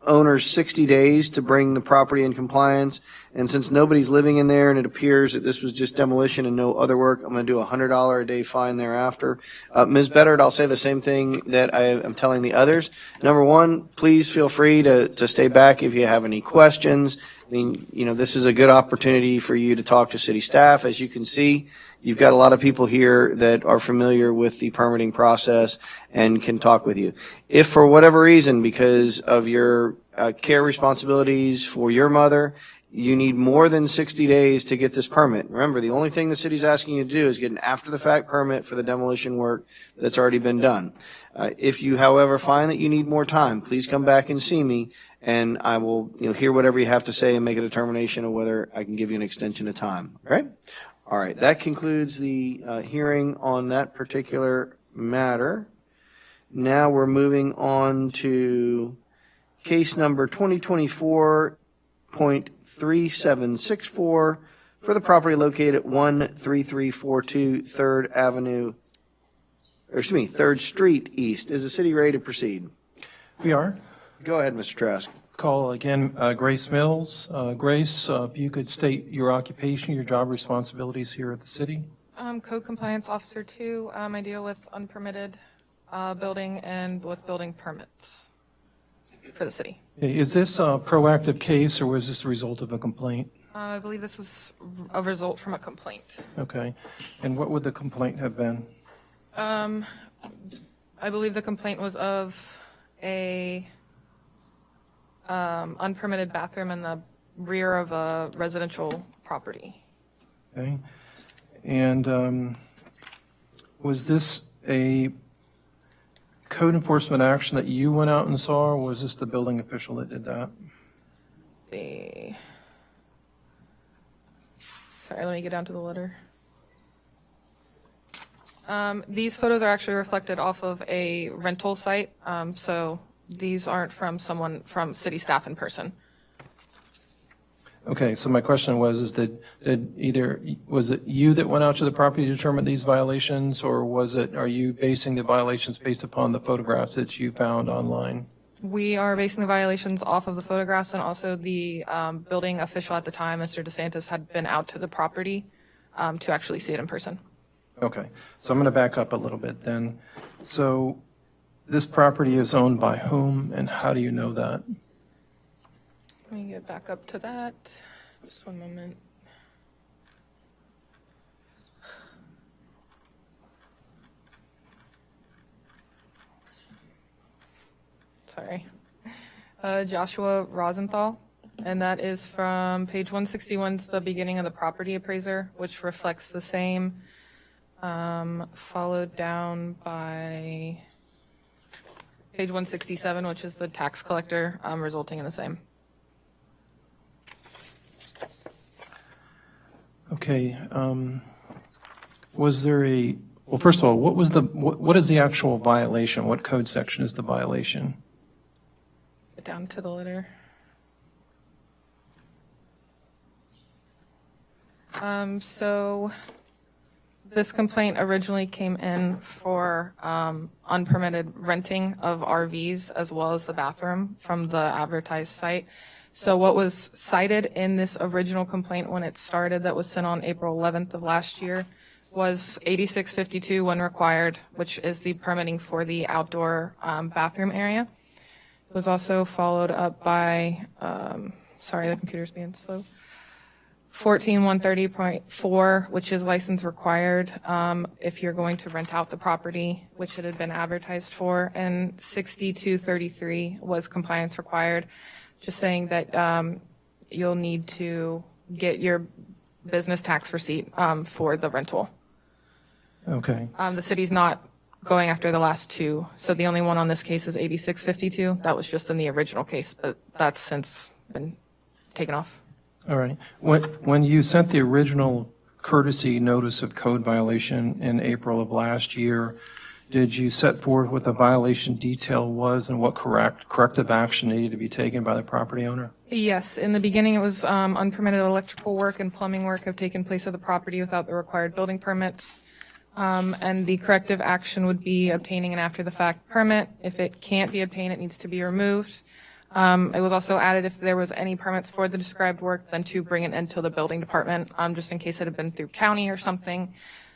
Speaker 1: owners 60 days to bring the property in compliance. And since nobody's living in there and it appears that this was just demolition and no other work, I'm going to do a $100 a day fine thereafter. Ms. Bedard, I'll say the same thing that I am telling the others. Number one, please feel free to stay back if you have any questions. I mean, this is a good opportunity for you to talk to city staff. As you can see, you've got a lot of people here that are familiar with the permitting process and can talk with you. If for whatever reason, because of your care responsibilities for your mother, you need more than 60 days to get this permit. Remember, the only thing the city's asking you to do is get an after-the-fact permit for the demolition work that's already been done. If you, however, find that you need more time, please come back and see me, and I will hear whatever you have to say and make a determination of whether I can give you an extension of time. All right? All right, that concludes the hearing on that particular matter. Now we're moving on to case number 2024.3764 for the property located at 13342 3rd Street East. Is the city ready to proceed?
Speaker 2: We are.
Speaker 1: Go ahead, Mr. Trask.
Speaker 2: Call again Grace Mills. Grace, if you could state your occupation, your job responsibilities here at the city.
Speaker 3: Code Compliance Officer 2, I deal with unpermitted building and with building permits for the city.
Speaker 2: Is this a proactive case, or was this the result of a complaint?
Speaker 3: I believe this was a result from a complaint.
Speaker 2: Okay. And what would the complaint have been?
Speaker 3: I believe the complaint was of a unpermitted bathroom in the rear of a residential property.
Speaker 2: Okay. And was this a code enforcement action that you went out and saw, or was this the building official that did that?
Speaker 3: Sorry, let me get down to the letter. These photos are actually reflected off of a rental site, so these aren't from someone from city staff in person.
Speaker 2: Okay, so my question was, is that was it you that went out to the property to determine these violations, or are you basing the violations based upon the photographs that you found online?
Speaker 3: We are basing the violations off of the photographs, and also the building official at the time, Mr. DeSantis, had been out to the property to actually see it in person.
Speaker 2: Okay, so I'm going to back up a little bit then. So this property is owned by whom, and how do you know that?
Speaker 3: Let me get back up to that. Just one moment. Sorry. Joshua Rosenthal, and that is from page 161, it's the beginning of the property appraiser, which reflects the same, followed down by page 167, which is the tax collector, resulting in the same.
Speaker 2: Okay, was there well, first of all, what is the actual violation? What code section is the violation?
Speaker 3: Get down to the letter. So this complaint originally came in for unpermitted renting of RVs as well as the bathroom from the advertised site. So what was cited in this original complaint when it started that was sent on April 11th of last year was 8652 when required, which is the permitting for the outdoor bathroom area. It was also followed up by, sorry, the computer's being slow, 14130.4, which is license required if you're going to rent out the property, which it had been advertised for, and 6233 was compliance required, just saying that you'll need to get your business tax receipt for the rental.
Speaker 2: Okay,
Speaker 3: The city's not going after the last two, so the only one on this case is 8652. That was just in the original case, but that's since been taken off.
Speaker 2: all right. When you sent the original courtesy notice of code violation in April of last year, did you set forth what the violation detail was and what corrective action needed to be taken by the property owner?
Speaker 3: Yes, in the beginning, it was unpermitted electrical work and plumbing work have taken place at the property without the required building permits. And the corrective action would be obtaining an after-the-fact permit. If it can't be obtained, it needs to be removed. It was also added if there was any permits for the described work, then to bring it into the building department, just in case it had been through county or something.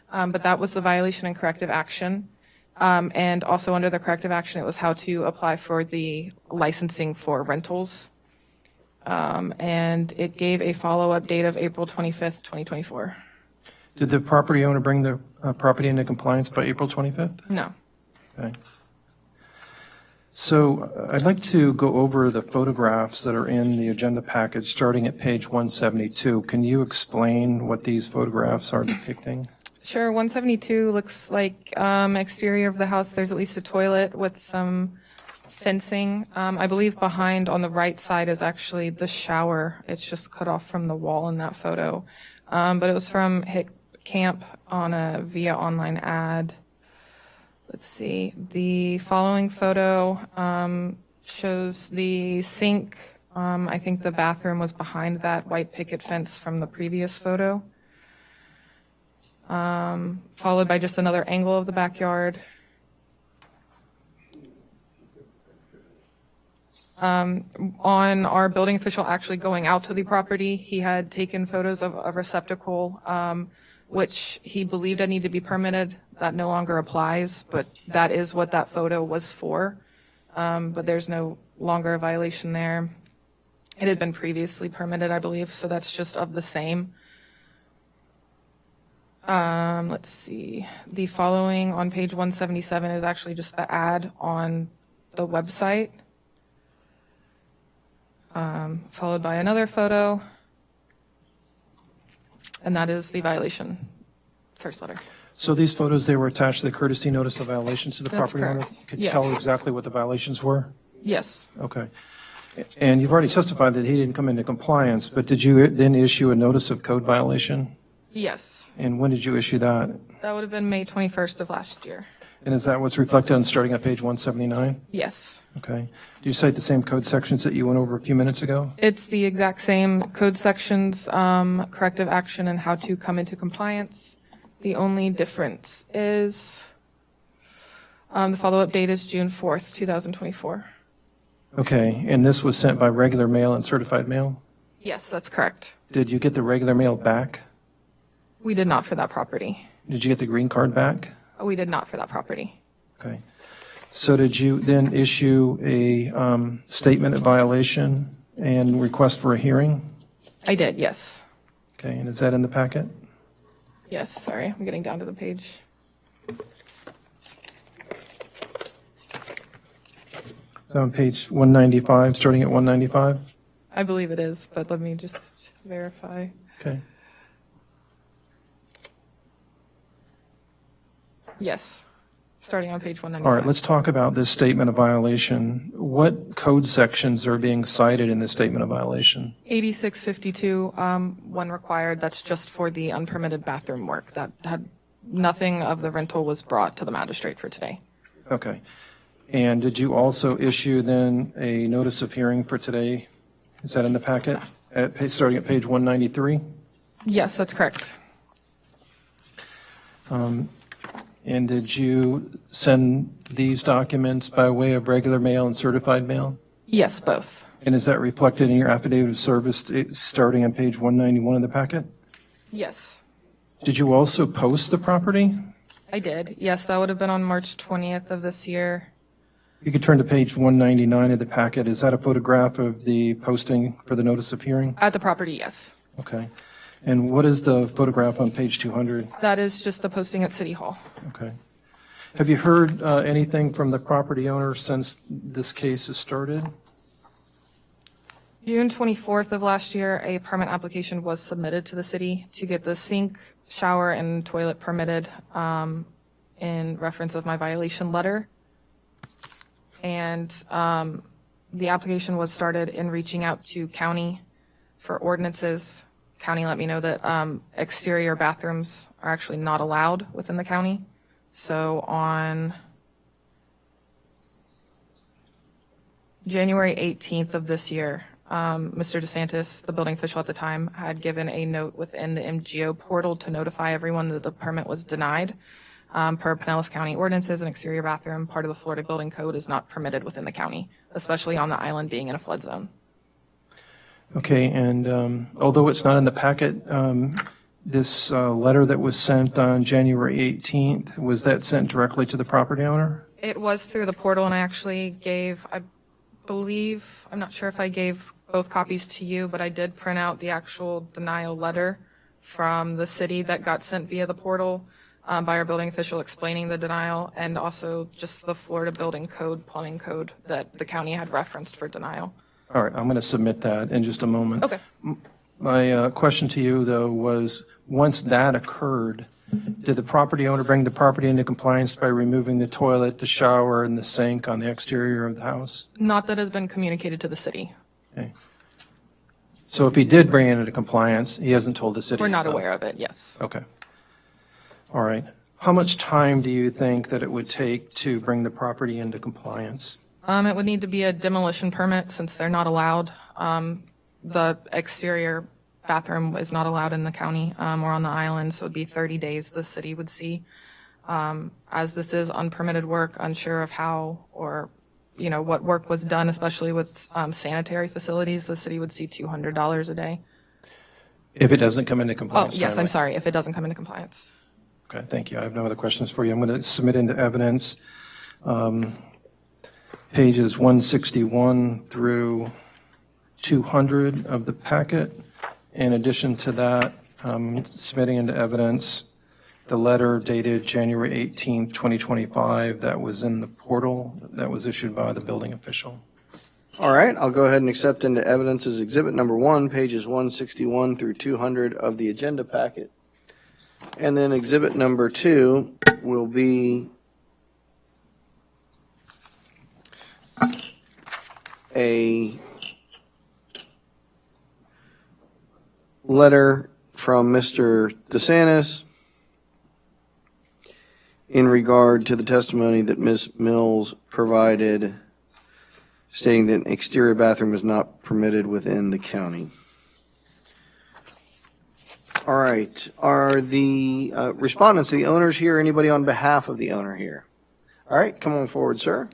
Speaker 3: But that was the violation and corrective action. And also under the corrective action, it was how to apply for the licensing for rentals. And it gave a follow-up date of April 25th, 2024.
Speaker 2: Did the property owner bring the property into compliance by April 25th?
Speaker 3: No.
Speaker 2: Okay. So I'd like to go over the photographs that are in the agenda package, starting at page 172. Can you explain what these photographs are depicting?
Speaker 3: Sure, 172 looks like exterior of the house. There's at least a toilet with some fencing. I believe behind on the right side is actually the shower. It's just cut off from the wall in that photo. But it was from Hit Camp on a via online ad. Let's see. The following photo shows the sink. I think the bathroom was behind that white picket fence from the previous photo. Followed by just another angle of the backyard. On our building official actually going out to the property, he had taken photos of a receptacle, which he believed had needed to be permitted. That no longer applies, but that is what that photo was for. But there's no longer a violation there. It had been previously permitted, I believe, so that's just of the same. Let's see. The following on page 177 is actually just the ad on the website. Followed by another photo. And that is the violation, first letter.
Speaker 2: So these photos, they were attached to the courtesy notice of violations to the
Speaker 3: That's
Speaker 2: property owner?
Speaker 3: correct.
Speaker 2: Could
Speaker 3: Yes.
Speaker 2: tell exactly what the violations were?
Speaker 3: Yes.
Speaker 2: Okay. And you've already testified that he didn't come into compliance, but did you then issue a notice of code violation?
Speaker 3: Yes.
Speaker 2: And when did you issue that?
Speaker 3: That would have been May 21st of last year.
Speaker 2: And is that what's reflected on starting on page 179?
Speaker 3: Yes.
Speaker 2: Okay. Do you cite the same code sections that you went over a few minutes ago?
Speaker 3: It's the exact same code sections, corrective action and how to come into compliance. The only difference is the follow-up date is June 4th, 2024.
Speaker 2: Okay, and this was sent by regular mail and certified mail?
Speaker 3: Yes, that's correct.
Speaker 2: Did you get the regular mail back?
Speaker 3: We did not for that property.
Speaker 2: Did you get the green card back?
Speaker 3: We did not for that property.
Speaker 2: Okay. So did you then issue a statement of violation and request for a hearing?
Speaker 3: I did, yes.
Speaker 2: Okay, and is that in the packet?
Speaker 3: Yes, sorry, I'm getting down to the page.
Speaker 2: So on page 195, starting at 195?
Speaker 3: I believe it is, but let me just verify.
Speaker 2: Okay.
Speaker 3: Yes, starting on page 195.
Speaker 2: All right, let's talk about this statement of violation. What code sections are being cited in this statement of violation?
Speaker 3: 8652, one required, that's just for the unpermitted bathroom work. That had, nothing of the rental was brought to the magistrate for today.
Speaker 2: Okay. And did you also issue then a notice of hearing for today? Is that in the packet, starting at page 193?
Speaker 3: Yes, that's correct.
Speaker 2: And did you send these documents by way of regular mail and certified mail?
Speaker 3: Yes, both.
Speaker 2: And is that reflected in your affidavit of service starting on page 191 of the packet?
Speaker 3: Yes,
Speaker 2: Did you also post the property?
Speaker 3: I did. Yes, that would have been on March 20th of this year.
Speaker 2: You could turn to page 199 of the packet. Is that a photograph of the posting for the notice of hearing?
Speaker 3: At the property, yes.
Speaker 2: Okay. And what is the photograph on page 200?
Speaker 3: That is just the posting at City Hall.
Speaker 2: Okay. Have you heard anything from the property owner since this case has started?
Speaker 3: June 24th of last year, a permit application was submitted to the city to get the sink, shower, and toilet permitted in reference of my violation letter. And the application was started in reaching out to county for ordinances. County let me know that exterior bathrooms are actually not allowed within the county. So on January 18th of this year, Mr. DeSantis, the building official at the time, had given a note within the MGO portal to notify everyone that the permit was denied. Per Pinellas County ordinances, an exterior bathroom, part of the Florida Building Code, is not permitted within the county, especially on the island being in a flood zone.
Speaker 2: Okay, and although it's not in the packet, this letter that was sent on January 18th, was that sent directly to the property owner?
Speaker 3: It was through the portal, and I actually gave, I believe, I'm not sure if I gave both copies to you, but I did print out the actual denial letter from the city that got sent via the portal by our building official explaining the denial, and also just the Florida Building Code, plumbing code that the county had referenced for denial.
Speaker 2: All right, I'm going to submit that in just a moment.
Speaker 3: Okay.
Speaker 2: My question to you, though, was once that occurred, did the property owner bring the property into compliance by removing the toilet, the shower, and the sink on the exterior of the house?
Speaker 3: Not that has been communicated to the city.
Speaker 2: Okay. So if he did bring it into compliance, he hasn't told the city?
Speaker 3: We're not
Speaker 2: so-
Speaker 3: aware of it, yes.
Speaker 2: Okay. All right. How much time do you think that it would take to bring the property into compliance?
Speaker 3: It would need to be a demolition permit since they're not allowed. The exterior bathroom is not allowed in the county or on the island, so it'd be 30 days the city would see. As this is unpermitted work, unsure of how or, what work was done, especially with sanitary facilities, the city would see $200 a day.
Speaker 2: If it doesn't come into
Speaker 3: Oh,
Speaker 2: compliance?
Speaker 3: yes, I'm
Speaker 2: timely.
Speaker 3: sorry, if it doesn't come into compliance.
Speaker 2: Okay, thank you. I have no other questions for you. I'm going to submit into evidence pages 161 through 200 of the packet. In addition to that, submitting into evidence the letter dated January 18, 2025 that was in the portal that was issued by the building official.
Speaker 1: All right, I'll go ahead and accept into evidence as exhibit number 1, pages 161 through 200 of the agenda packet. And then exhibit number 2 will be a letter from Mr. DeSantis in regard to the testimony that Ms. Mills provided, stating that an exterior bathroom is not permitted within the county. All right. Are the respondents, the owners here, anybody on behalf of the owner here? All right, come on forward, sir.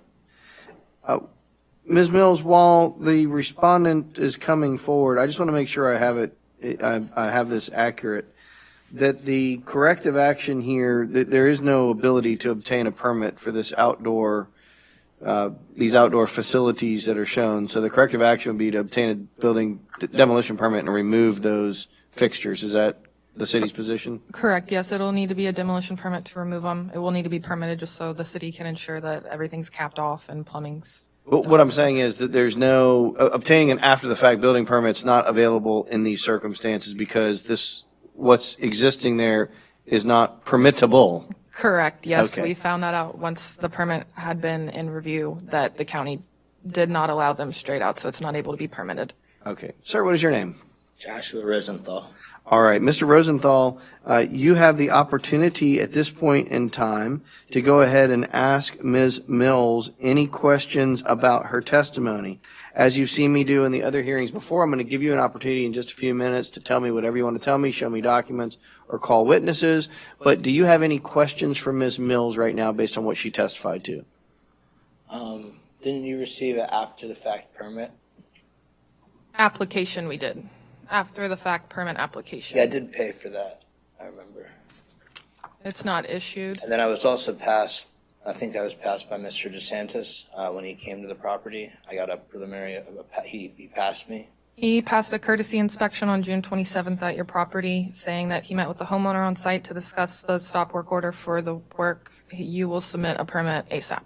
Speaker 1: Ms. Mills, while the respondent is coming forward, I just want to make sure I have it, I have this accurate, that the corrective action here, that there is no ability to obtain a permit for this outdoor, these outdoor facilities that are shown. So the corrective action would be to obtain a building demolition permit and remove those fixtures. Is that the city's position?
Speaker 3: Correct, yes, it'll need to be a demolition permit to remove them. It will need to be permitted just so the city can ensure that everything's capped off and plumbing's.
Speaker 1: But what I'm saying is that there's no, obtaining an after-the-fact building permit's not available in these circumstances because this, what's existing there is not permittable.
Speaker 3: Correct, yes,
Speaker 1: Okay.
Speaker 3: we found that out once the permit had been in review, that the county did not allow them straight out, so it's not able to be permitted.
Speaker 1: Okay. Sir, what is your name?
Speaker 9: Joshua Rosenthal.
Speaker 1: All right, Mr. Rosenthal, you have the opportunity at this point in time to go ahead and ask Ms. Mills any questions about her testimony. As you've seen me do in the other hearings before, I'm going to give you an opportunity in just a few minutes to tell me whatever you want to tell me, show me documents, or call witnesses. But do you have any questions for Ms. Mills right now based on what she testified to?
Speaker 9: Didn't you receive an after-the-fact permit?
Speaker 3: Application we did, after the fact permit application.
Speaker 9: Yeah, I did pay for that, I remember.
Speaker 3: It's not issued.
Speaker 9: And then I was also passed, I think I was passed by Mr. DeSantis when he came to the property. I got a preliminary, he passed me.
Speaker 3: He passed a courtesy inspection on June 27th at your property, saying that he met with the homeowner on site to discuss the stop work order for the work. You will submit a permit ASAP.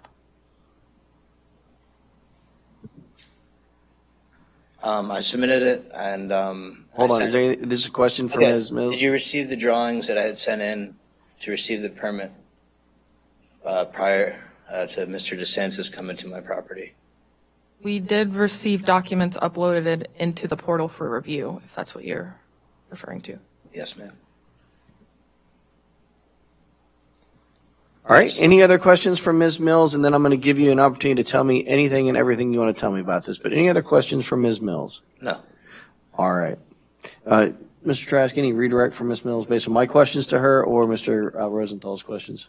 Speaker 9: I submitted it and.
Speaker 1: Hold on, this is a question for
Speaker 9: Okay.
Speaker 1: Ms. Mills?
Speaker 9: Did you receive the drawings that I had sent in to receive the permit prior to Mr. DeSantis coming to my property?
Speaker 3: We did receive documents uploaded into the portal for review, if that's what you're referring to.
Speaker 9: Yes, ma'am.
Speaker 1: All right, any other questions for Ms. Mills? And then I'm going to give you an opportunity to tell me anything and everything you want to tell me about this. But any other questions for Ms. Mills?
Speaker 9: No.
Speaker 1: All right. Mr. Trask, any redirect for Ms. Mills based on my questions to her or Mr. Rosenthal's questions?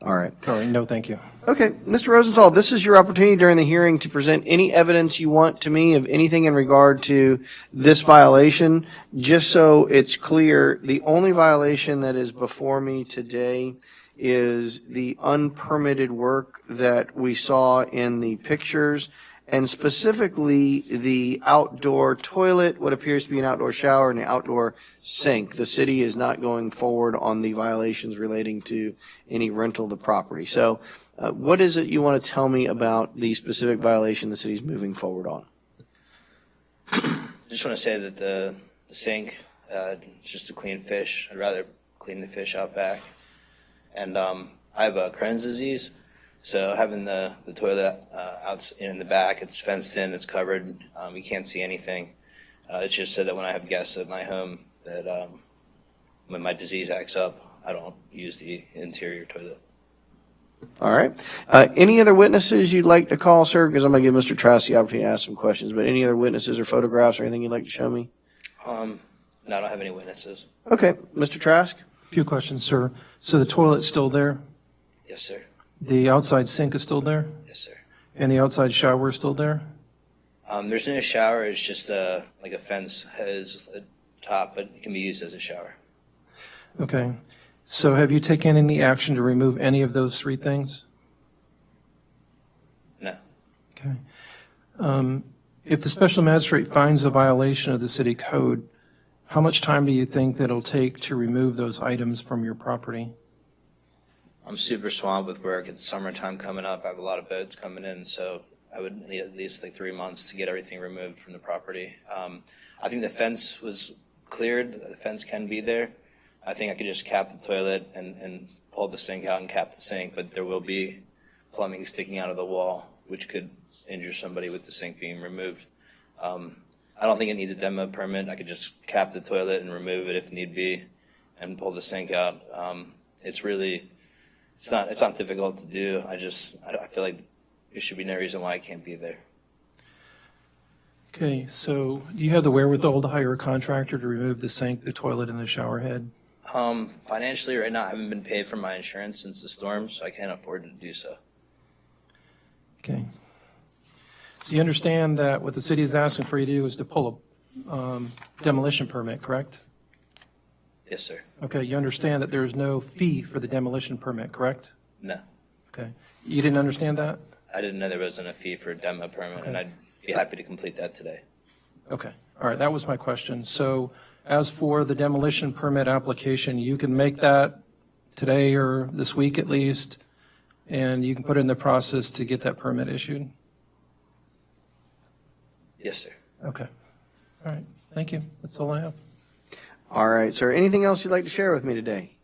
Speaker 1: All right.
Speaker 2: All right, no, thank you.
Speaker 1: Okay, Mr. Rosenthal, this is your opportunity during the hearing to present any evidence you want to me of anything in regard to this violation. Just so it's clear, the only violation that is before me today is the unpermitted work that we saw in the pictures, and specifically the outdoor toilet, what appears to be an outdoor shower, and the outdoor sink. The city is not going forward on the violations relating to any rental of the property. So what is it you want to tell me about the specific violation the city is moving forward on?
Speaker 9: I just want to say that the sink, it's just to clean fish. I'd rather clean the fish out back. And I have Crohn's disease, so having the toilet out in the back, it's fenced in, it's covered, you can't see anything. It's just so that when I have guests at my home, that when my disease acts up, I don't use the interior toilet.
Speaker 1: All right. Any other witnesses you'd like to call, sir? Because I'm going to give Mr. Trask the opportunity to ask some questions. But any other witnesses or photographs or anything you'd like to show me?
Speaker 9: No, I don't have any witnesses.
Speaker 1: Okay. Mr. Trask?
Speaker 2: Few questions, sir. So the toilet's still there?
Speaker 9: Yes, sir.
Speaker 2: The outside sink is still there?
Speaker 9: Yes, sir.
Speaker 2: And the outside shower is still there?
Speaker 9: There's no shower. It's just like a fence has a top, but it can be used as a shower.
Speaker 2: Okay. So have you taken any action to remove any of those three things?
Speaker 9: No.
Speaker 2: Okay. If the special magistrate finds a violation of the city code, how much time do you think that it'll take to remove those items from your property?
Speaker 9: I'm super swamped with work. It's summertime coming up. I have a lot of boats coming in, so I would need at least like 3 months to get everything removed from the property. I think the fence was cleared. The fence can be there. I think I could just cap the toilet and pull the sink out and cap the sink, but there will be plumbing sticking out of the wall, which could injure somebody with the sink being removed. I don't think it needs a demo permit. I could just cap the toilet and remove it if need be and pull the sink out. It's not difficult to do. I feel like there should be no reason why it can't be there.
Speaker 2: Okay, so do you have the wherewithal to hire a contractor to remove the sink, the toilet, and the shower head?
Speaker 9: Financially, right now, I haven't been paid for my insurance since the storm, so I can't afford to do so.
Speaker 2: Okay. So you understand that what the city is asking for you to do is to pull a demolition permit, correct?
Speaker 9: Yes, sir.
Speaker 2: Okay, you understand that there is no fee for the demolition permit, correct?
Speaker 9: No.
Speaker 2: Okay. You didn't understand that?
Speaker 9: I didn't know there wasn't a fee for a demo permit, and I'd be happy to complete that today.
Speaker 2: Okay. All right, that was my question. So as for the demolition permit application, you can make that today or this week at least, and you can put it in the process to get that permit issued?
Speaker 9: Yes, sir.
Speaker 2: Okay. All right. Thank you. That's all I have.
Speaker 1: All right, sir. Anything else you'd like to share with me today?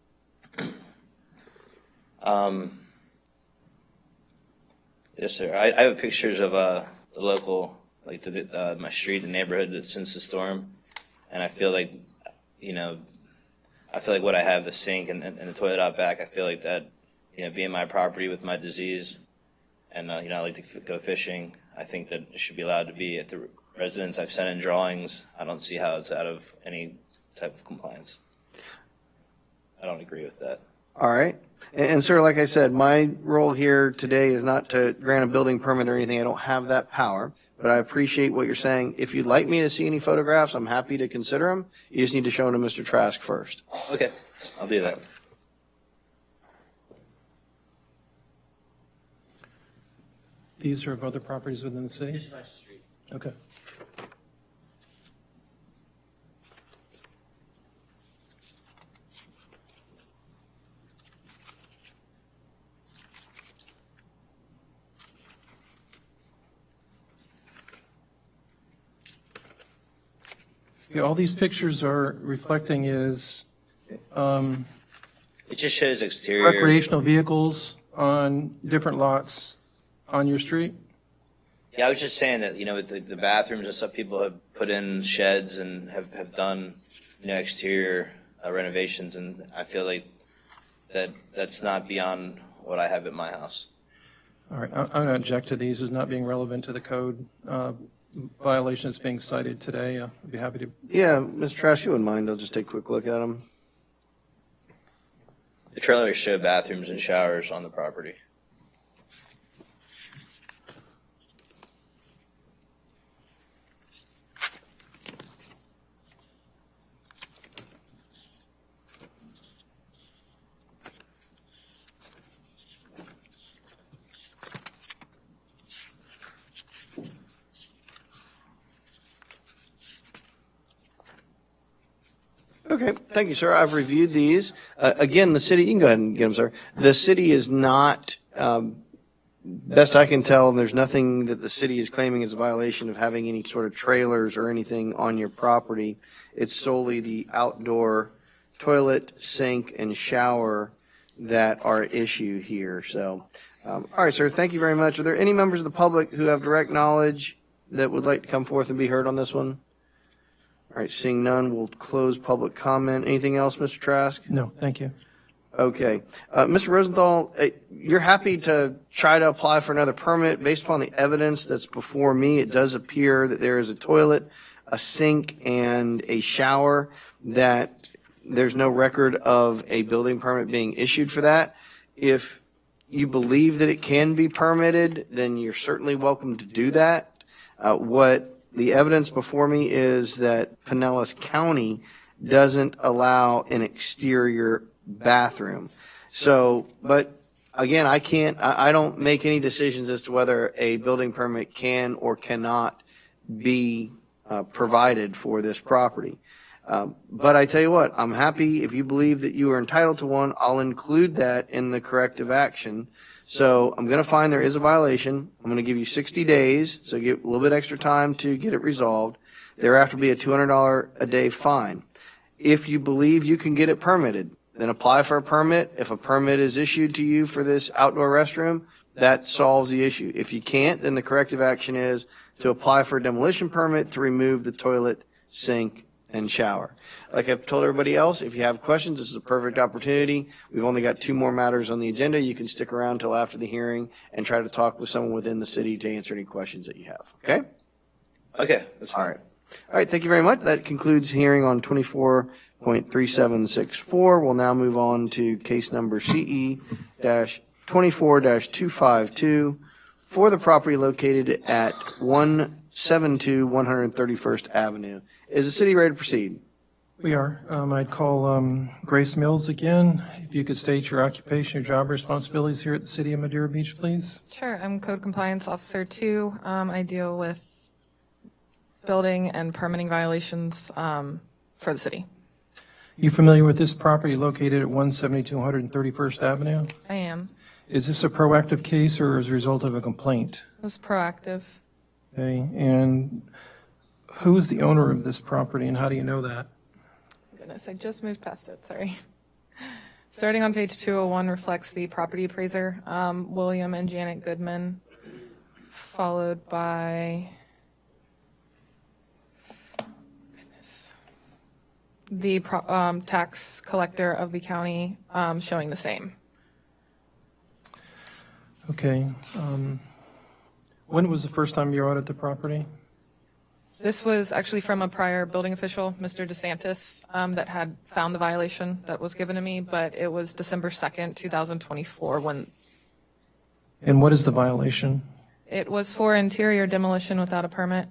Speaker 9: Yes, sir. I have pictures of the local, like my street and neighborhood since the storm, and I feel like, what I have, the sink and the toilet out back, I feel like that, being my property with my disease, and I like to go fishing. I think that it should be allowed to be at the residence. I've sent in drawings. I don't see how it's out of any type of compliance. I don't agree with that.
Speaker 1: All right. And sir, like I said, my role here today is not to grant a building permit or anything. I don't have that power, but I appreciate what you're saying. If you'd like me to see any photographs, I'm happy to consider them. You just need to show them to Mr. Trask first.
Speaker 9: Okay, I'll do that.
Speaker 2: These are of other properties within the city?
Speaker 9: Just my street.
Speaker 2: Okay. Okay, all these pictures are reflecting is
Speaker 9: It just shows exterior.
Speaker 2: recreational vehicles on different lots on your street?
Speaker 9: Yeah, I was just saying that, with the bathrooms and stuff, people have put in sheds and have done, exterior renovations, and I feel like that's not beyond what I have at my house.
Speaker 2: All right, I'm going to object to these as not being relevant to the code violation that's being cited today. I'd be happy to.
Speaker 1: Yeah, Mr. Trask, you wouldn't mind. I'll just take a quick look at them.
Speaker 9: The trailers show bathrooms and showers on the property.
Speaker 1: Okay, thank you, sir. I've reviewed these. Again, the city, you can go ahead and get them, sir. The city is not, best I can tell, there's nothing that the city is claiming is a violation of having any sort of trailers or anything on your property. It's solely the outdoor toilet, sink, and shower that are at issue here. So, all right, sir, thank you very much. Are there any members of the public who have direct knowledge that would like to come forth and be heard on this one? All right, seeing none, we'll close public comment. Anything else, Mr. Trask?
Speaker 2: No, thank you.
Speaker 1: Okay. Mr. Rosenthal, you're happy to try to apply for another permit based upon the evidence that's before me. It does appear that there is a toilet, a sink, and a shower, that there's no record of a building permit being issued for that. If you believe that it can be permitted, then you're certainly welcome to do that. What the evidence before me is that Pinellas County doesn't allow an exterior bathroom. So, but again, I don't make any decisions as to whether a building permit can or cannot be provided for this property. But I tell you what, I'm happy if you believe that you are entitled to one, I'll include that in the corrective action. So I'm going to find there is a violation. I'm going to give you 60 days, so get a little bit extra time to get it resolved. Thereafter will be a $200 a day fine. If you believe you can get it permitted, then apply for a permit. If a permit is issued to you for this outdoor restroom, that solves the issue. If you can't, then the corrective action is to apply for a demolition permit to remove the toilet, sink, and shower. Like I've told everybody else, if you have questions, this is a perfect opportunity. We've only got 2 more matters on the agenda. You can stick around till after the hearing and try to talk with someone within the city to answer any questions that you have. Okay?
Speaker 9: Okay, that's
Speaker 1: All
Speaker 9: fine.
Speaker 1: right. All right, thank you very much. That concludes hearing on 24.3764. We'll now move on to case number CE-24-252 for the property located at 172 131st Avenue. Is the city ready to proceed?
Speaker 2: We are. I'd call Grace Mills again. If you could state your occupation, your job responsibilities here at the City of Madeira Beach, please.
Speaker 3: Sure, I'm Code Compliance Officer 2. I deal with building and permitting violations for the city.
Speaker 2: You familiar with this property located at 172 131st Avenue?
Speaker 3: I am.
Speaker 2: Is this a proactive case or as a result of a complaint?
Speaker 3: It was proactive.
Speaker 2: Okay, and who is the owner of this property and how do you know that?
Speaker 3: Goodness, I just moved past it, sorry. Starting on page 201 reflects the property appraiser, William and Janet Goodman, followed by the tax collector of the county showing the same.
Speaker 2: Okay. When was the first time you audited the property?
Speaker 3: This was actually from a prior building official, Mr. DeSantis, that had found the violation that was given to me, but it was December 2nd, 2024 when.
Speaker 2: And what is the violation?
Speaker 3: It was for interior demolition without a permit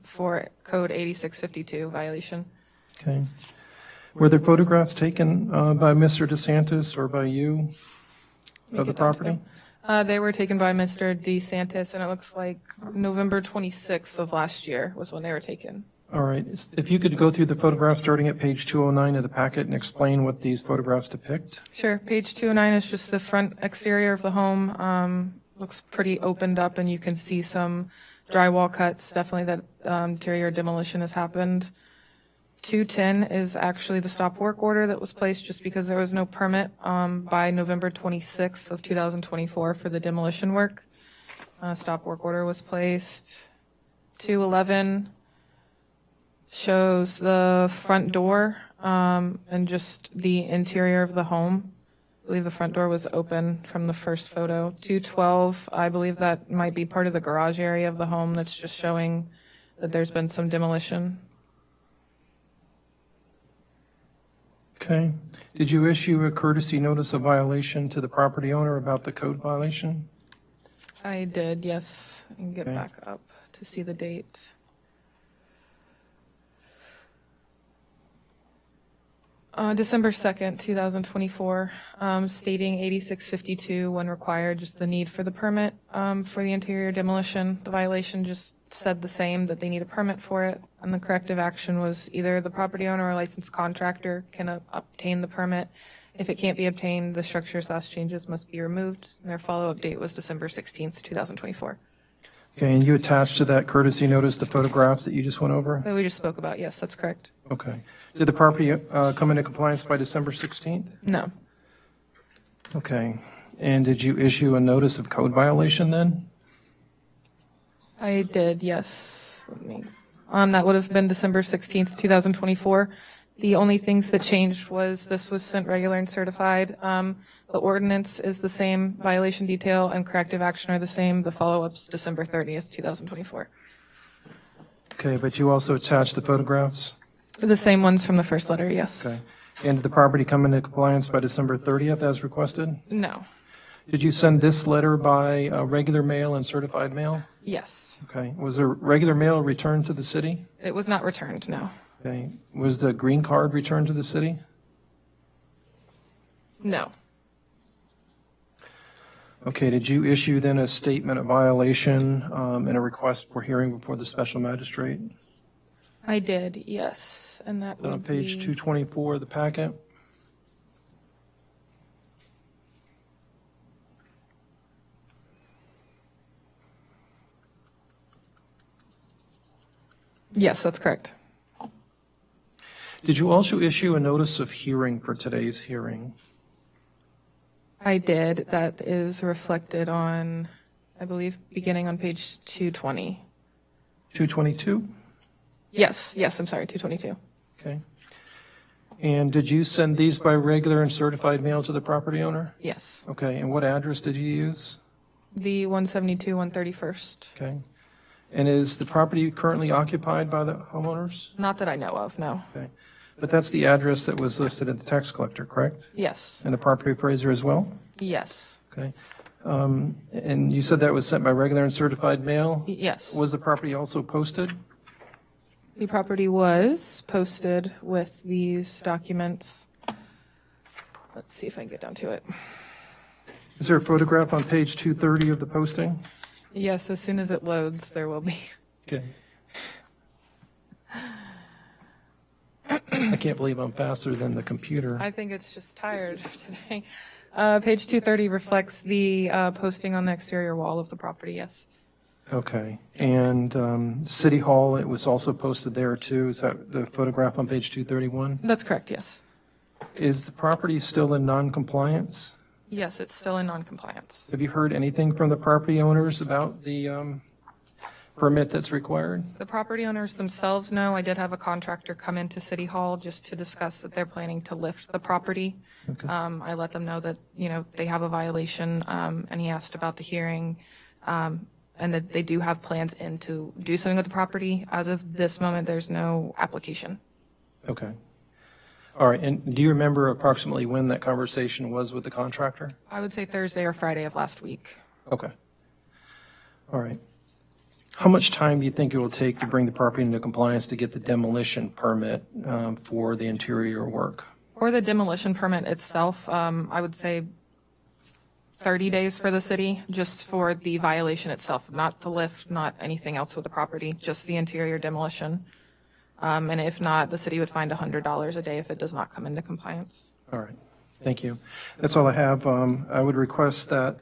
Speaker 3: for Code 8652 violation.
Speaker 2: Okay. Were there photographs taken by Mr. DeSantis or by you of the property?
Speaker 3: They were taken by Mr. DeSantis, and it looks like November 26th of last year was when they were taken.
Speaker 2: All right. If you could go through the photographs starting at page 209 of the packet and explain what these photographs depict.
Speaker 3: Sure. Page 209 is just the front exterior of the home. Looks pretty opened up, and you can see some drywall cuts. Definitely that interior demolition has happened. 210 is actually the stop work order that was placed just because there was no permit by November 26th of 2024 for the demolition work. Stop work order was placed. 211 shows the front door and just the interior of the home. I believe the front door was open from the first photo. 212, I believe that might be part of the garage area of the home that's just showing that there's been some demolition.
Speaker 2: Okay. Did you issue a courtesy notice of violation to the property owner about the code violation?
Speaker 3: I did, yes. I can get
Speaker 2: Okay.
Speaker 3: back up to see the date. December 2nd, 2024, stating 8652 when required, just the need for the permit for the interior demolition. The violation just said the same, that they need a permit for it, and the corrective action was either the property owner or licensed contractor can obtain the permit. If it can't be obtained, the structure/changes must be removed. And their follow-up date was December 16th, 2024.
Speaker 2: Okay, and you attached to that courtesy notice the photographs that you just went over?
Speaker 3: That we just spoke about, yes, that's correct.
Speaker 2: Okay. Did the property come into compliance by December 16th?
Speaker 3: No.
Speaker 2: Okay. And did you issue a notice of code violation then?
Speaker 3: I did, yes. That would have been December 16th, 2024. The only things that changed was this was sent regular and certified. The ordinance is the same, violation detail and corrective action are the same. The follow-up's December 30th, 2024.
Speaker 2: Okay, but you also attached the photographs?
Speaker 3: The same ones from the first letter, yes.
Speaker 2: Okay. And did the property come into compliance by December 30th as requested?
Speaker 3: No.
Speaker 2: Did you send this letter by regular mail and certified mail?
Speaker 3: Yes.
Speaker 2: Okay. Was the regular mail returned to the city?
Speaker 3: It was not returned, no.
Speaker 2: Okay. Was the green card returned to the city?
Speaker 3: No.
Speaker 2: Okay. Did you issue then a statement of violation and a request for hearing before the special magistrate?
Speaker 3: I did, yes. And that would
Speaker 2: On page
Speaker 3: be
Speaker 2: 224 of the packet?
Speaker 3: Yes, that's correct.
Speaker 2: Did you also issue a notice of hearing for today's hearing?
Speaker 3: I did. That is reflected on, I believe, beginning on page 220.
Speaker 2: 222?
Speaker 3: Yes, I'm sorry, 222.
Speaker 2: Okay. And did you send these by regular and certified mail to the property owner?
Speaker 3: Yes.
Speaker 2: Okay, and what address did you use?
Speaker 3: The 172, 131st.
Speaker 2: Okay. And is the property currently occupied by the homeowners?
Speaker 3: Not that I know of, no.
Speaker 2: Okay. But that's the address that was listed at the tax collector, correct?
Speaker 3: Yes.
Speaker 2: And the property appraiser as well?
Speaker 3: Yes.
Speaker 2: Okay. And you said that was sent by regular and certified mail?
Speaker 3: Yes.
Speaker 2: Was the property also posted?
Speaker 3: The property was posted with these documents. Let's see if I can get down to it.
Speaker 2: Is there a photograph on page 230 of the posting?
Speaker 3: Yes, as soon as it loads, there will be.
Speaker 2: Okay. I can't believe I'm faster than the computer.
Speaker 3: I think it's just tired today. Page 230 reflects the posting on the exterior wall of the property, yes.
Speaker 2: Okay. And City Hall, it was also posted there too. Is that the photograph on page 231?
Speaker 3: That's correct, yes.
Speaker 2: Is the property still in non-compliance?
Speaker 3: Yes, it's still in noncompliance.
Speaker 2: Have you heard anything from the property owners about the permit that's required?
Speaker 3: The property owners themselves know. I did have a contractor come into City Hall just to discuss that they're planning to lift the property.
Speaker 2: Okay.
Speaker 3: I let them know that, they have a violation, and he asked about the hearing, and that they do have plans in to do something with the property. As of this moment, there's no application.
Speaker 2: Okay. All right. And do you remember approximately when that conversation was with the contractor?
Speaker 3: I would say Thursday or Friday of last week.
Speaker 2: Okay. All right. How much time do you think it will take to bring the property into compliance to get the demolition permit for the interior work?
Speaker 3: For the demolition permit itself, I would say 30 days for the city, just for the violation itself, not the lift, not anything else with the property, just the interior demolition. And if not, the city would find $100 a day if it does not come into compliance.
Speaker 2: All right. Thank you. That's all I have. I would request that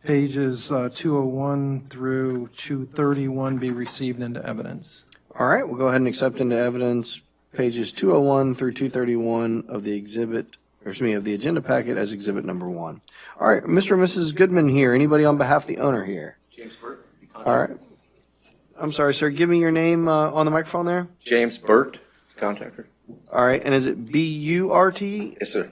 Speaker 2: pages 201 through 231 be received into evidence.
Speaker 1: All right, we'll go ahead and accept into evidence pages 201 through 231 of the of the agenda packet as exhibit number 1. All right, Mr. and Mrs. Goodman here. Anybody on behalf of the owner here?
Speaker 10: James Burt.
Speaker 1: All right. I'm sorry, sir. Give me your name on the microphone there.
Speaker 10: James Burt, contractor.
Speaker 1: All right, and is it B-U-R-T?
Speaker 10: Yes, sir.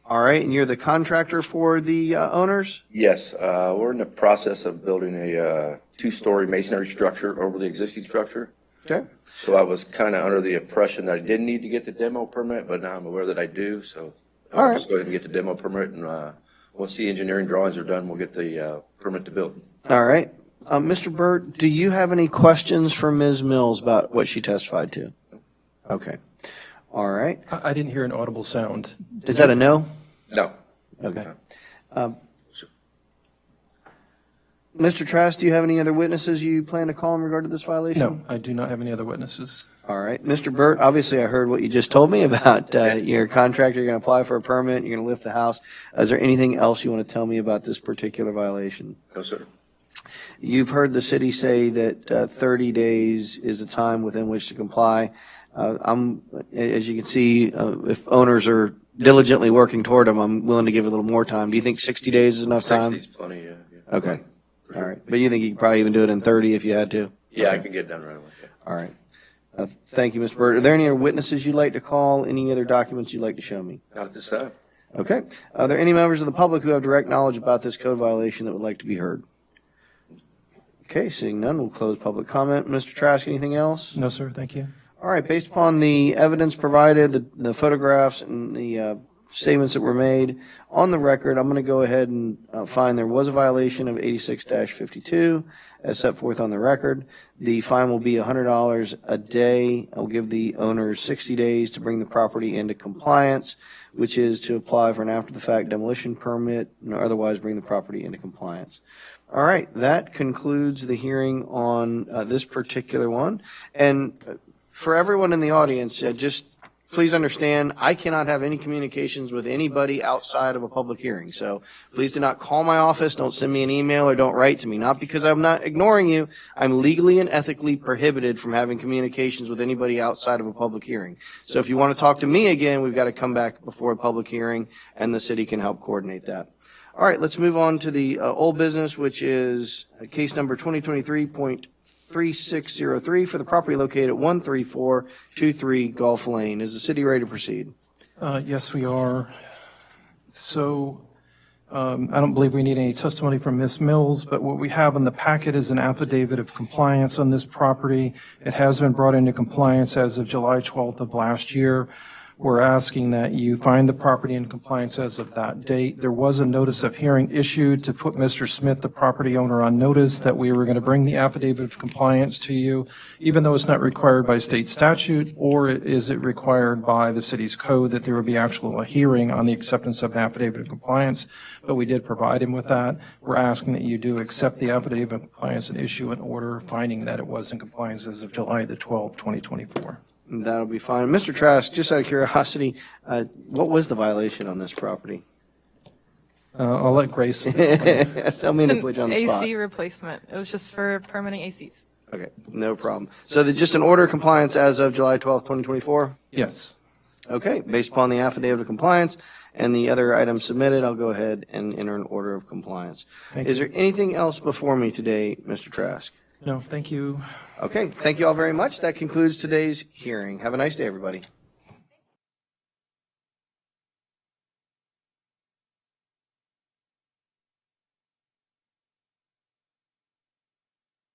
Speaker 1: All right, and you're the contractor for the owners?
Speaker 10: Yes, we're in the process of building a 2-story masonry structure over the existing structure.
Speaker 1: Okay.
Speaker 10: So I was kind of under the impression that I didn't need to get the demo permit, but now I'm aware that I do. So
Speaker 1: All
Speaker 10: I'll
Speaker 1: right.
Speaker 10: just go ahead and get the demo permit, and once the engineering drawings are done, we'll get the permit to build.
Speaker 1: All right. Mr. Burt, do you have any questions for Ms. Mills about what she testified to? Okay. All right.
Speaker 2: I didn't hear an audible sound.
Speaker 1: Is that a no?
Speaker 10: No.
Speaker 1: Okay. Mr. Trask, do you have any other witnesses you plan to call in regard to this violation?
Speaker 2: No, I do not have any other witnesses.
Speaker 1: All right. Mr. Burt, obviously I heard what you just told me about your contractor. You're going to apply for a permit. You're going to lift the house. Is there anything else you want to tell me about this particular violation?
Speaker 10: No, sir.
Speaker 1: You've heard the city say that 30 days is the time within which to comply. As you can see, if owners are diligently working toward them, I'm willing to give a little more time. Do you think 60 days is enough time?
Speaker 10: 60's plenty, yeah.
Speaker 1: Okay. All right. But you think you could probably even do it in 30 if you had to?
Speaker 10: Yeah, I can get it done right away. Yeah.
Speaker 1: All right. Thank you, Mr. Burt. Are there any other witnesses you'd like to call? Any other documents you'd like to show me?
Speaker 10: Not at this time.
Speaker 1: Okay. Are there any members of the public who have direct knowledge about this code violation that would like to be heard? Okay, seeing none, we'll close public comment. Mr. Trask, anything else?
Speaker 2: No, sir. Thank you.
Speaker 1: All right, based upon the evidence provided, the photographs and the statements that were made on the record, I'm going to go ahead and find there was a violation of 86-52 as set forth on the record. The fine will be $100 a day. I'll give the owners 60 days to bring the property into compliance, which is to apply for an after-the-fact demolition permit and otherwise bring the property into compliance. All right, that concludes the hearing on this particular one. And for everyone in the audience, just please understand, I cannot have any communications with anybody outside of a public hearing. So please do not call my office, don't send me an email, or don't write to me. Not because I'm not ignoring you. I'm legally and ethically prohibited from having communications with anybody outside of a public hearing. So if you want to talk to me again, we've got to come back before a public hearing, and the city can help coordinate that. All right, let's move on to the old business, which is case number 2023.3603 for the property located at 13423 Gulf Lane. Is the city ready to proceed?
Speaker 2: Yes, we are. So I don't believe we need any testimony from Ms. Mills, but what we have in the packet is an affidavit of compliance on this property. It has been brought into compliance as of July 12th of last year. We're asking that you find the property in compliance as of that date. There was a notice of hearing issued to put Mr. Smith, the property owner, on notice that we were going to bring the affidavit of compliance to you, even though it's not required by state statute, or is it required by the city's code that there would be actual a hearing on the acceptance of an affidavit of compliance, but we did provide him with that. We're asking that you do accept the affidavit of compliance and issue an order finding that it was in compliance as of July the 12th, 2024.
Speaker 1: That'll be fine. Mr. Trask, just out of curiosity, what was the violation on this property?
Speaker 2: I'll let Grace.
Speaker 1: Tell me to put you on the spot.
Speaker 3: AC replacement. It was just for permanent ACs.
Speaker 1: Okay, no problem. So just an order of compliance as of July 12th, 2024?
Speaker 2: Yes.
Speaker 1: Okay, based upon the affidavit of compliance and the other items submitted, I'll go ahead and enter an order of compliance. Is there anything else before me today, Mr. Trask?
Speaker 2: No, thank you.
Speaker 1: Okay, thank you all very much. That concludes today's hearing. Have a nice day, everybody.